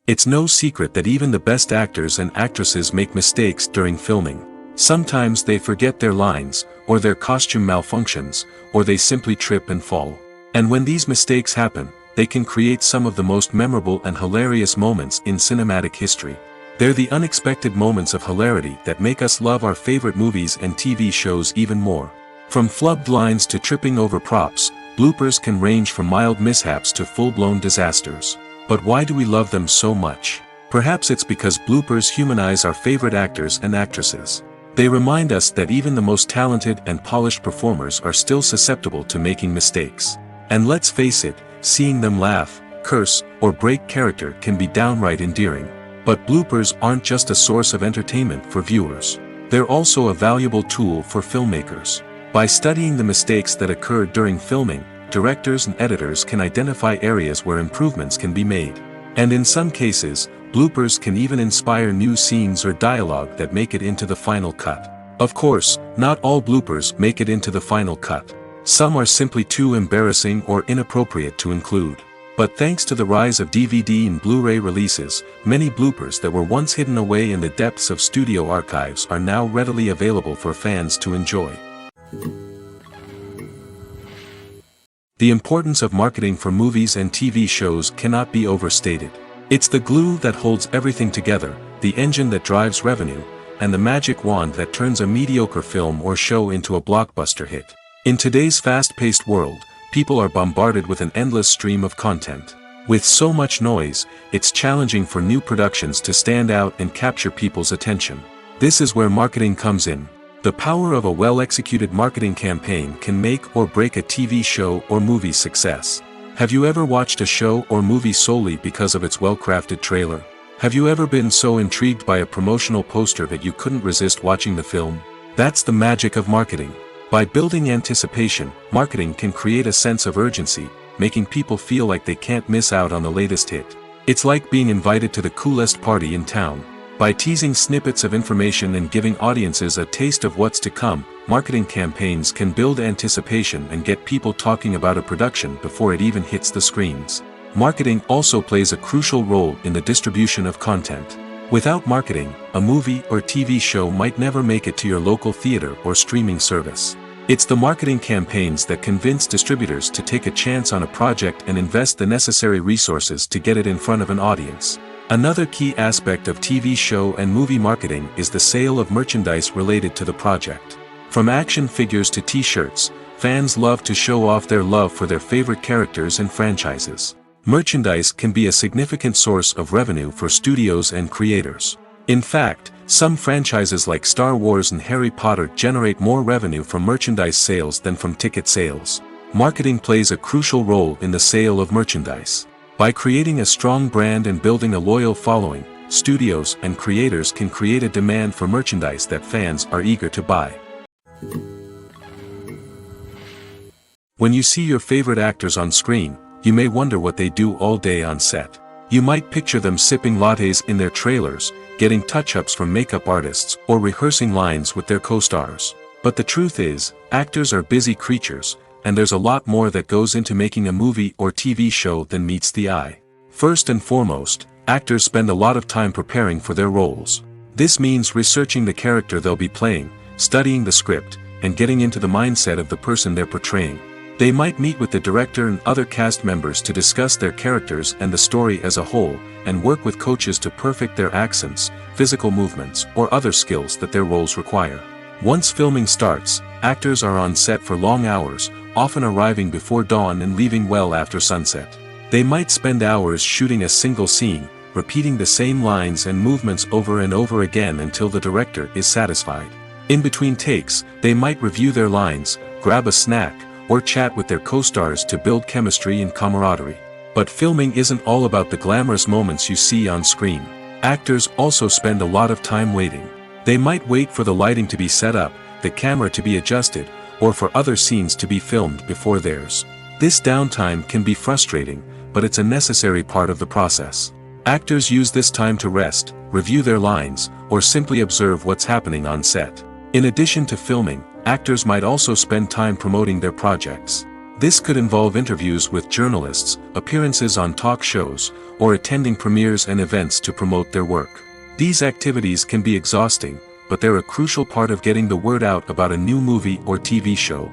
S1: It's no secret that even the best actors and actresses make mistakes during filming. Sometimes they forget their lines, or their costume malfunctions, or they simply trip and fall. And when these mistakes happen, they can create some of the most memorable and hilarious moments in cinematic history. They're the unexpected moments of hilarity that make us love our favorite movies and TV shows even more. From flubbed lines to tripping over props, bloopers can range from mild mishaps to full-blown disasters. But why do we love them so much? Perhaps it's because bloopers humanize our favorite actors and actresses. They remind us that even the most talented and polished performers are still susceptible to making mistakes. And let's face it, seeing them laugh, curse, or break character can be downright endearing. But bloopers aren't just a source of entertainment for viewers. They're also a valuable tool for filmmakers. By studying the mistakes that occurred during filming, directors and editors can identify areas where improvements can be made. And in some cases, bloopers can even inspire new scenes or dialogue that make it into the final cut. Of course, not all bloopers make it into the final cut. Some are simply too embarrassing or inappropriate to include. But thanks to the rise of DVD and Blu-ray releases, many bloopers that were once hidden away in the depths of studio archives are now readily available for fans to enjoy. The importance of marketing for movies and TV shows cannot be overstated. It's the glue that holds everything together, the engine that drives revenue, and the magic wand that turns a mediocre film or show into a blockbuster hit. In today's fast-paced world, people are bombarded with an endless stream of content. With so much noise, it's challenging for new productions to stand out and capture people's attention. This is where marketing comes in. The power of a well-executed marketing campaign can make or break a TV show or movie's success. Have you ever watched a show or movie solely because of its well-crafted trailer? Have you ever been so intrigued by a promotional poster that you couldn't resist watching the film? That's the magic of marketing. By building anticipation, marketing can create a sense of urgency, making people feel like they can't miss out on the latest hit. It's like being invited to the coolest party in town. By teasing snippets of information and giving audiences a taste of what's to come, marketing campaigns can build anticipation and get people talking about a production before it even hits the screens. Marketing also plays a crucial role in the distribution of content. Without marketing, a movie or TV show might never make it to your local theater or streaming service. It's the marketing campaigns that convince distributors to take a chance on a project and invest the necessary resources to get it in front of an audience. Another key aspect of TV show and movie marketing is the sale of merchandise related to the project. From action figures to t-shirts, fans love to show off their love for their favorite characters and franchises. Merchandise can be a significant source of revenue for studios and creators. In fact, some franchises like Star Wars and Harry Potter generate more revenue from merchandise sales than from ticket sales. Marketing plays a crucial role in the sale of merchandise. By creating a strong brand and building a loyal following, studios and creators can create a demand for merchandise that fans are eager to buy. When you see your favorite actors on screen, you may wonder what they do all day on set. You might picture them sipping lattes in their trailers, getting touch-ups from makeup artists, or rehearsing lines with their co-stars. But the truth is, actors are busy creatures, and there's a lot more that goes into making a movie or TV show than meets the eye. First and foremost, actors spend a lot of time preparing for their roles. This means researching the character they'll be playing, studying the script, and getting into the mindset of the person they're portraying. They might meet with the director and other cast members to discuss their characters and the story as a whole, and work with coaches to perfect their accents, physical movements, or other skills that their roles require. Once filming starts, actors are on set for long hours, often arriving before dawn and leaving well after sunset. They might spend hours shooting a single scene, repeating the same lines and movements over and over again until the director is satisfied. In between takes, they might review their lines, grab a snack, or chat with their co-stars to build chemistry and camaraderie. But filming isn't all about the glamorous moments you see on screen. Actors also spend a lot of time waiting. They might wait for the lighting to be set up, the camera to be adjusted, or for other scenes to be filmed before theirs. This downtime can be frustrating, but it's a necessary part of the process. Actors use this time to rest, review their lines, or simply observe what's happening on set. In addition to filming, actors might also spend time promoting their projects. This could involve interviews with journalists, appearances on talk shows, or attending premieres and events to promote their work. These activities can be exhausting, but they're a crucial part of getting the word out about a new movie or TV show.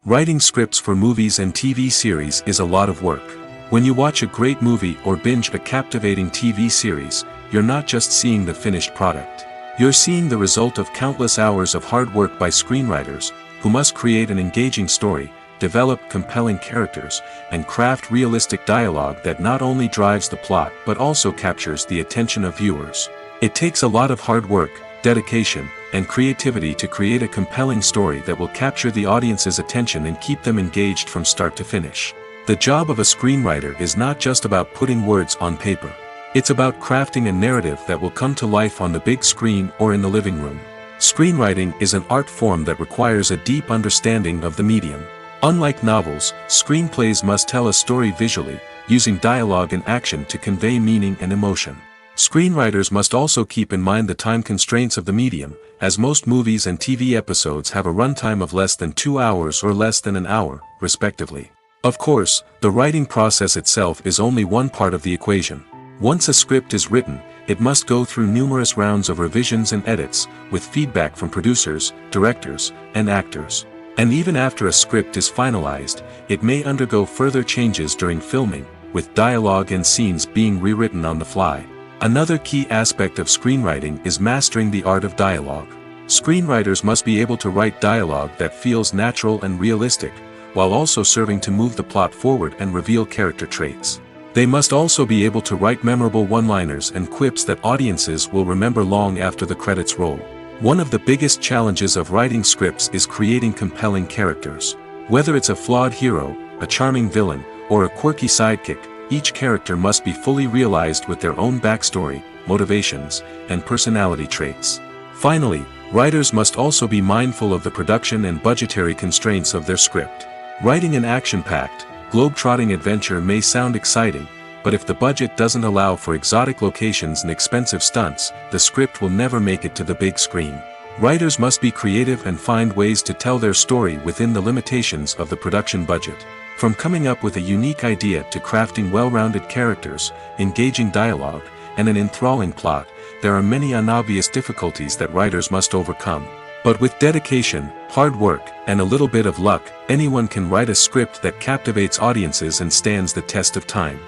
S1: Writing scripts for movies and TV series is a lot of work. When you watch a great movie or binge a captivating TV series, you're not just seeing the finished product. You're seeing the result of countless hours of hard work by screenwriters, who must create an engaging story, develop compelling characters, and craft realistic dialogue that not only drives the plot but also captures the attention of viewers. It takes a lot of hard work, dedication, and creativity to create a compelling story that will capture the audience's attention and keep them engaged from start to finish. The job of a screenwriter is not just about putting words on paper. It's about crafting a narrative that will come to life on the big screen or in the living room. Screenwriting is an art form that requires a deep understanding of the medium. Unlike novels, screenplays must tell a story visually, using dialogue and action to convey meaning and emotion. Screenwriters must also keep in mind the time constraints of the medium, as most movies and TV episodes have a runtime of less than 2 hours or less than an hour, respectively. Of course, the writing process itself is only one part of the equation. Once a script is written, it must go through numerous rounds of revisions and edits, with feedback from producers, directors, and actors. And even after a script is finalized, it may undergo further changes during filming, with dialogue and scenes being rewritten on the fly. Another key aspect of screenwriting is mastering the art of dialogue. Screenwriters must be able to write dialogue that feels natural and realistic, while also serving to move the plot forward and reveal character traits. They must also be able to write memorable one-liners and quips that audiences will remember long after the credits roll. One of the biggest challenges of writing scripts is creating compelling characters. Whether it's a flawed hero, a charming villain, or a quirky sidekick, each character must be fully realized with their own backstory, motivations, and personality traits. Finally, writers must also be mindful of the production and budgetary constraints of their script. Writing an action-packed, globe-trotting adventure may sound exciting, but if the budget doesn't allow for exotic locations and expensive stunts, the script will never make it to the big screen. Writers must be creative and find ways to tell their story within the limitations of the production budget. From coming up with a unique idea to crafting well-rounded characters, engaging dialogue, and an enthralling plot, there are many unobvious difficulties that writers must overcome. But with dedication, hard work, and a little bit of luck, anyone can write a script that captivates audiences and stands the test of time.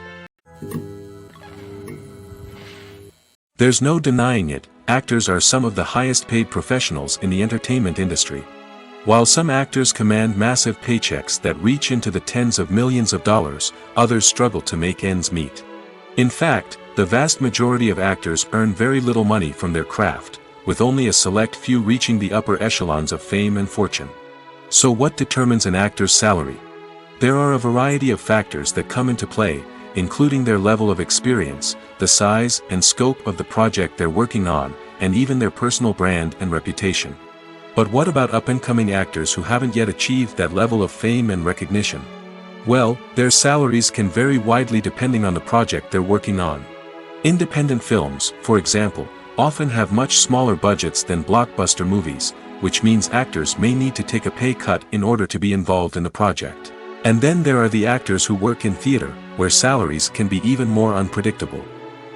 S1: There's no denying it, actors are some of the highest paid professionals in the entertainment industry. While some actors command massive paychecks that reach into the tens of millions of dollars, others struggle to make ends meet. In fact, the vast majority of actors earn very little money from their craft, with only a select few reaching the upper echelons of fame and fortune. So what determines an actor's salary? There are a variety of factors that come into play, including their level of experience, the size and scope of the project they're working on, and even their personal brand and reputation. But what about up-and-coming actors who haven't yet achieved that level of fame and recognition? Well, their salaries can vary widely depending on the project they're working on. Independent films, for example, often have much smaller budgets than blockbuster movies, which means actors may need to take a pay cut in order to be involved in the project. And then there are the actors who work in theater, where salaries can be even more unpredictable.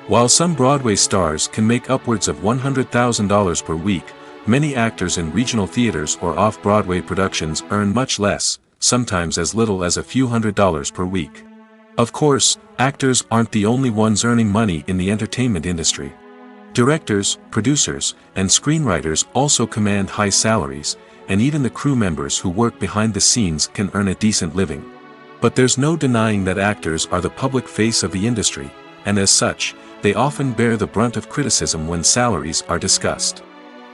S1: While some Broadway stars can make upwards of $100,000 per week, many actors in regional theaters or off-Broadway productions earn much less, sometimes as little as a few $100s per week. Of course, actors aren't the only ones earning money in the entertainment industry. Directors, producers, and screenwriters also command high salaries, and even the crew members who work behind the scenes can earn a decent living. But there's no denying that actors are the public face of the industry, and as such, they often bear the brunt of criticism when salaries are discussed.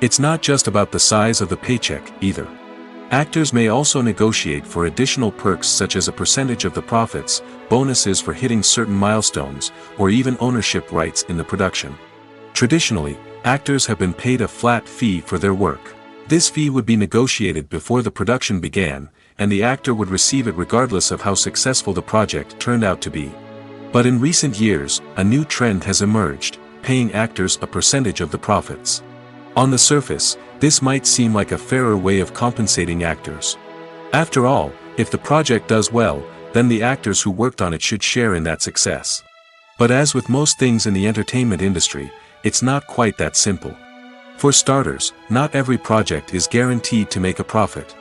S1: It's not just about the size of the paycheck, either. Actors may also negotiate for additional perks such as a percentage of the profits, bonuses for hitting certain milestones, or even ownership rights in the production. Traditionally, actors have been paid a flat fee for their work. This fee would be negotiated before the production began, and the actor would receive it regardless of how successful the project turned out to be. But in recent years, a new trend has emerged, paying actors a percentage of the profits. On the surface, this might seem like a fairer way of compensating actors. After all, if the project does well, then the actors who worked on it should share in that success. But as with most things in the entertainment industry, it's not quite that simple. For starters, not every project is guaranteed to make a profit.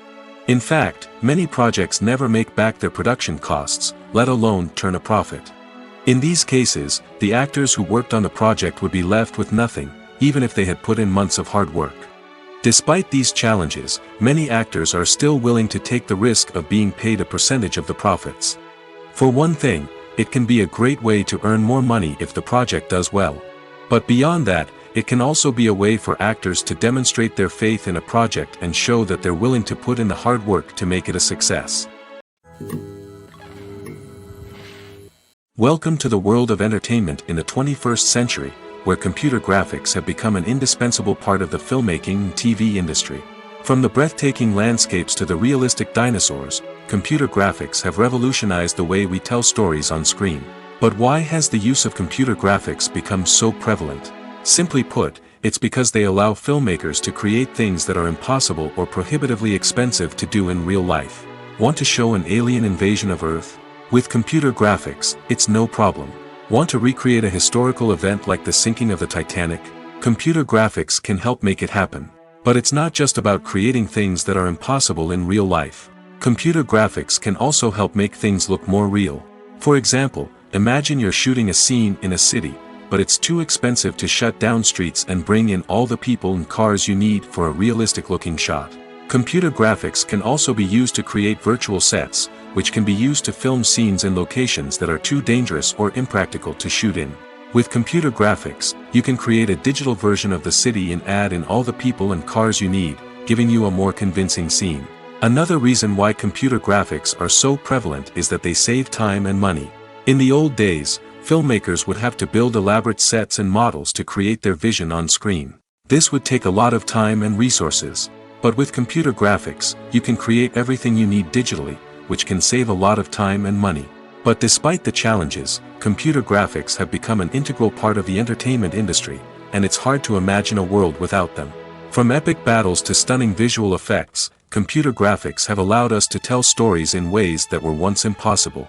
S1: In fact, many projects never make back their production costs, let alone turn a profit. In these cases, the actors who worked on the project would be left with nothing, even if they had put in months of hard work. Despite these challenges, many actors are still willing to take the risk of being paid a percentage of the profits. For one thing, it can be a great way to earn more money if the project does well. But beyond that, it can also be a way for actors to demonstrate their faith in a project and show that they're willing to put in the hard work to make it a success. Welcome to the world of entertainment in the 21st century, where computer graphics have become an indispensable part of the filmmaking and TV industry. From the breathtaking landscapes to the realistic dinosaurs, computer graphics have revolutionized the way we tell stories on screen. But why has the use of computer graphics become so prevalent? Simply put, it's because they allow filmmakers to create things that are impossible or prohibitively expensive to do in real life. Want to show an alien invasion of Earth? With computer graphics, it's no problem. Want to recreate a historical event like the sinking of the Titanic? Computer graphics can help make it happen. But it's not just about creating things that are impossible in real life. Computer graphics can also help make things look more real. For example, imagine you're shooting a scene in a city, but it's too expensive to shut down streets and bring in all the people and cars you need for a realistic-looking shot. Computer graphics can also be used to create virtual sets, which can be used to film scenes in locations that are too dangerous or impractical to shoot in. With computer graphics, you can create a digital version of the city and add in all the people and cars you need, giving you a more convincing scene. Another reason why computer graphics are so prevalent is that they save time and money. In the old days, filmmakers would have to build elaborate sets and models to create their vision on screen. This would take a lot of time and resources. But with computer graphics, you can create everything you need digitally, which can save a lot of time and money. But despite the challenges, computer graphics have become an integral part of the entertainment industry, and it's hard to imagine a world without them. From epic battles to stunning visual effects, computer graphics have allowed us to tell stories in ways that were once impossible.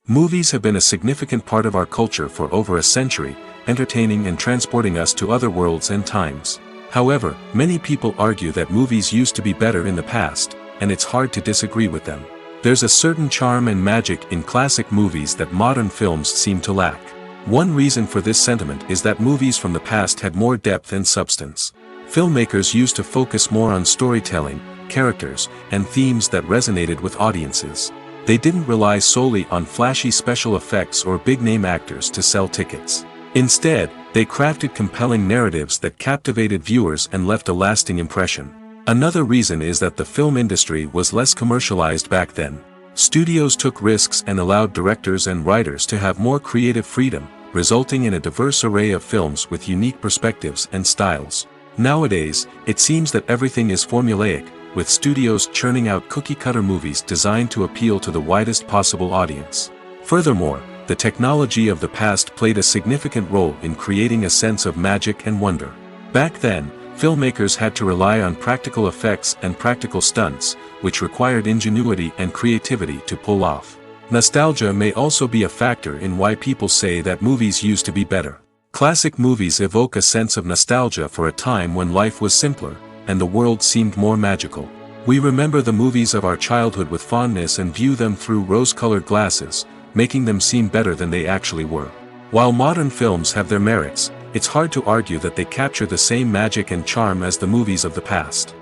S1: Movies have been a significant part of our culture for over a century, entertaining and transporting us to other worlds and times. However, many people argue that movies used to be better in the past, and it's hard to disagree with them. There's a certain charm and magic in classic movies that modern films seem to lack. One reason for this sentiment is that movies from the past had more depth and substance. Filmmakers used to focus more on storytelling, characters, and themes that resonated with audiences. They didn't rely solely on flashy special effects or big-name actors to sell tickets. Instead, they crafted compelling narratives that captivated viewers and left a lasting impression. Another reason is that the film industry was less commercialized back then. Studios took risks and allowed directors and writers to have more creative freedom, resulting in a diverse array of films with unique perspectives and styles. Nowadays, it seems that everything is formulaic, with studios churning out cookie-cutter movies designed to appeal to the widest possible audience. Furthermore, the technology of the past played a significant role in creating a sense of magic and wonder. Back then, filmmakers had to rely on practical effects and practical stunts, which required ingenuity and creativity to pull off. Nostalgia may also be a factor in why people say that movies used to be better. Classic movies evoke a sense of nostalgia for a time when life was simpler, and the world seemed more magical. We remember the movies of our childhood with fondness and view them through rose-colored glasses, making them seem better than they actually were. While modern films have their merits, it's hard to argue that they capture the same magic and charm as the movies of the past.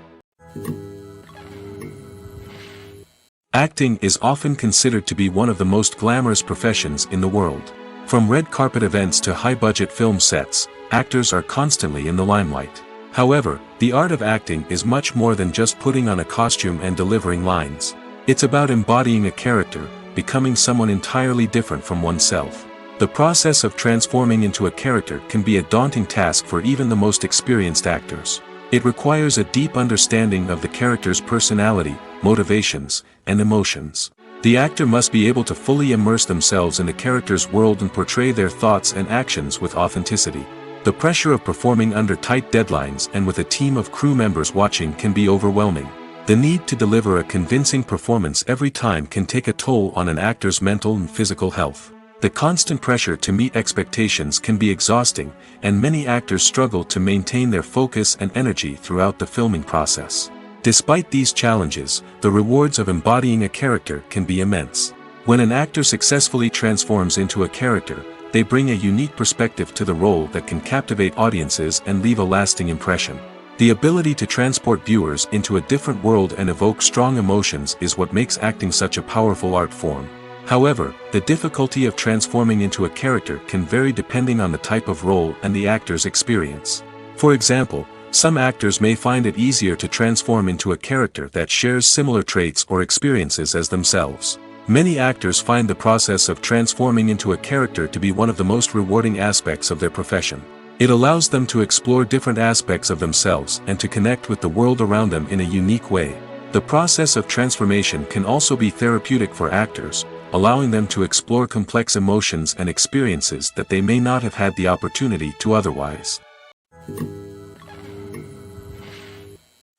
S1: Acting is often considered to be one of the most glamorous professions in the world. From red carpet events to high-budget film sets, actors are constantly in the limelight. However, the art of acting is much more than just putting on a costume and delivering lines. It's about embodying a character, becoming someone entirely different from oneself. The process of transforming into a character can be a daunting task for even the most experienced actors. It requires a deep understanding of the character's personality, motivations, and emotions. The actor must be able to fully immerse themselves in the character's world and portray their thoughts and actions with authenticity. The pressure of performing under tight deadlines and with a team of crew members watching can be overwhelming. The need to deliver a convincing performance every time can take a toll on an actor's mental and physical health. The constant pressure to meet expectations can be exhausting, and many actors struggle to maintain their focus and energy throughout the filming process. Despite these challenges, the rewards of embodying a character can be immense. When an actor successfully transforms into a character, they bring a unique perspective to the role that can captivate audiences and leave a lasting impression. The ability to transport viewers into a different world and evoke strong emotions is what makes acting such a powerful art form. However, the difficulty of transforming into a character can vary depending on the type of role and the actor's experience. For example, some actors may find it easier to transform into a character that shares similar traits or experiences as themselves. Many actors find the process of transforming into a character to be one of the most rewarding aspects of their profession. It allows them to explore different aspects of themselves and to connect with the world around them in a unique way. The process of transformation can also be therapeutic for actors, allowing them to explore complex emotions and experiences that they may not have had the opportunity to otherwise.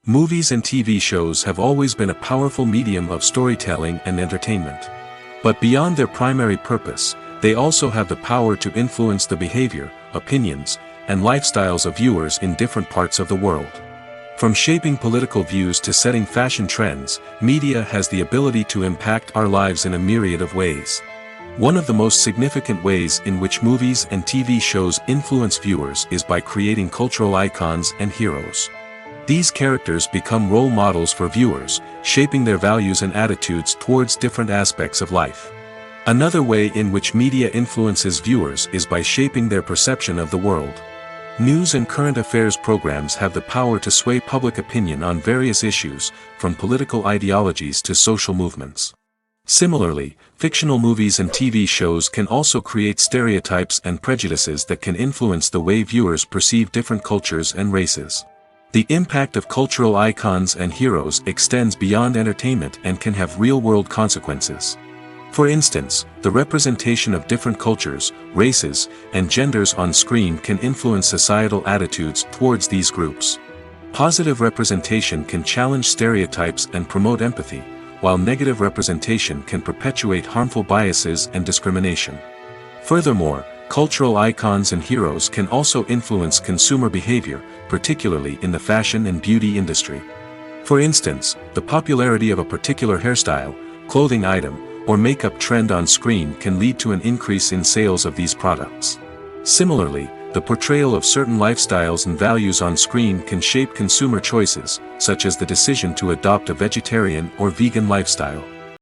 S1: Movies and TV shows have always been a powerful medium of storytelling and entertainment. But beyond their primary purpose, they also have the power to influence the behavior, opinions, and lifestyles of viewers in different parts of the world. From shaping political views to setting fashion trends, media has the ability to impact our lives in a myriad of ways. One of the most significant ways in which movies and TV shows influence viewers is by creating cultural icons and heroes. These characters become role models for viewers, shaping their values and attitudes towards different aspects of life. Another way in which media influences viewers is by shaping their perception of the world. News and current affairs programs have the power to sway public opinion on various issues, from political ideologies to social movements. Similarly, fictional movies and TV shows can also create stereotypes and prejudices that can influence the way viewers perceive different cultures and races. The impact of cultural icons and heroes extends beyond entertainment and can have real-world consequences. For instance, the representation of different cultures, races, and genders on screen can influence societal attitudes towards these groups. Positive representation can challenge stereotypes and promote empathy, while negative representation can perpetuate harmful biases and discrimination. Furthermore, cultural icons and heroes can also influence consumer behavior, particularly in the fashion and beauty industry. For instance, the popularity of a particular hairstyle, clothing item, or makeup trend on screen can lead to an increase in sales of these products. Similarly, the portrayal of certain lifestyles and values on screen can shape consumer choices, such as the decision to adopt a vegetarian or vegan lifestyle.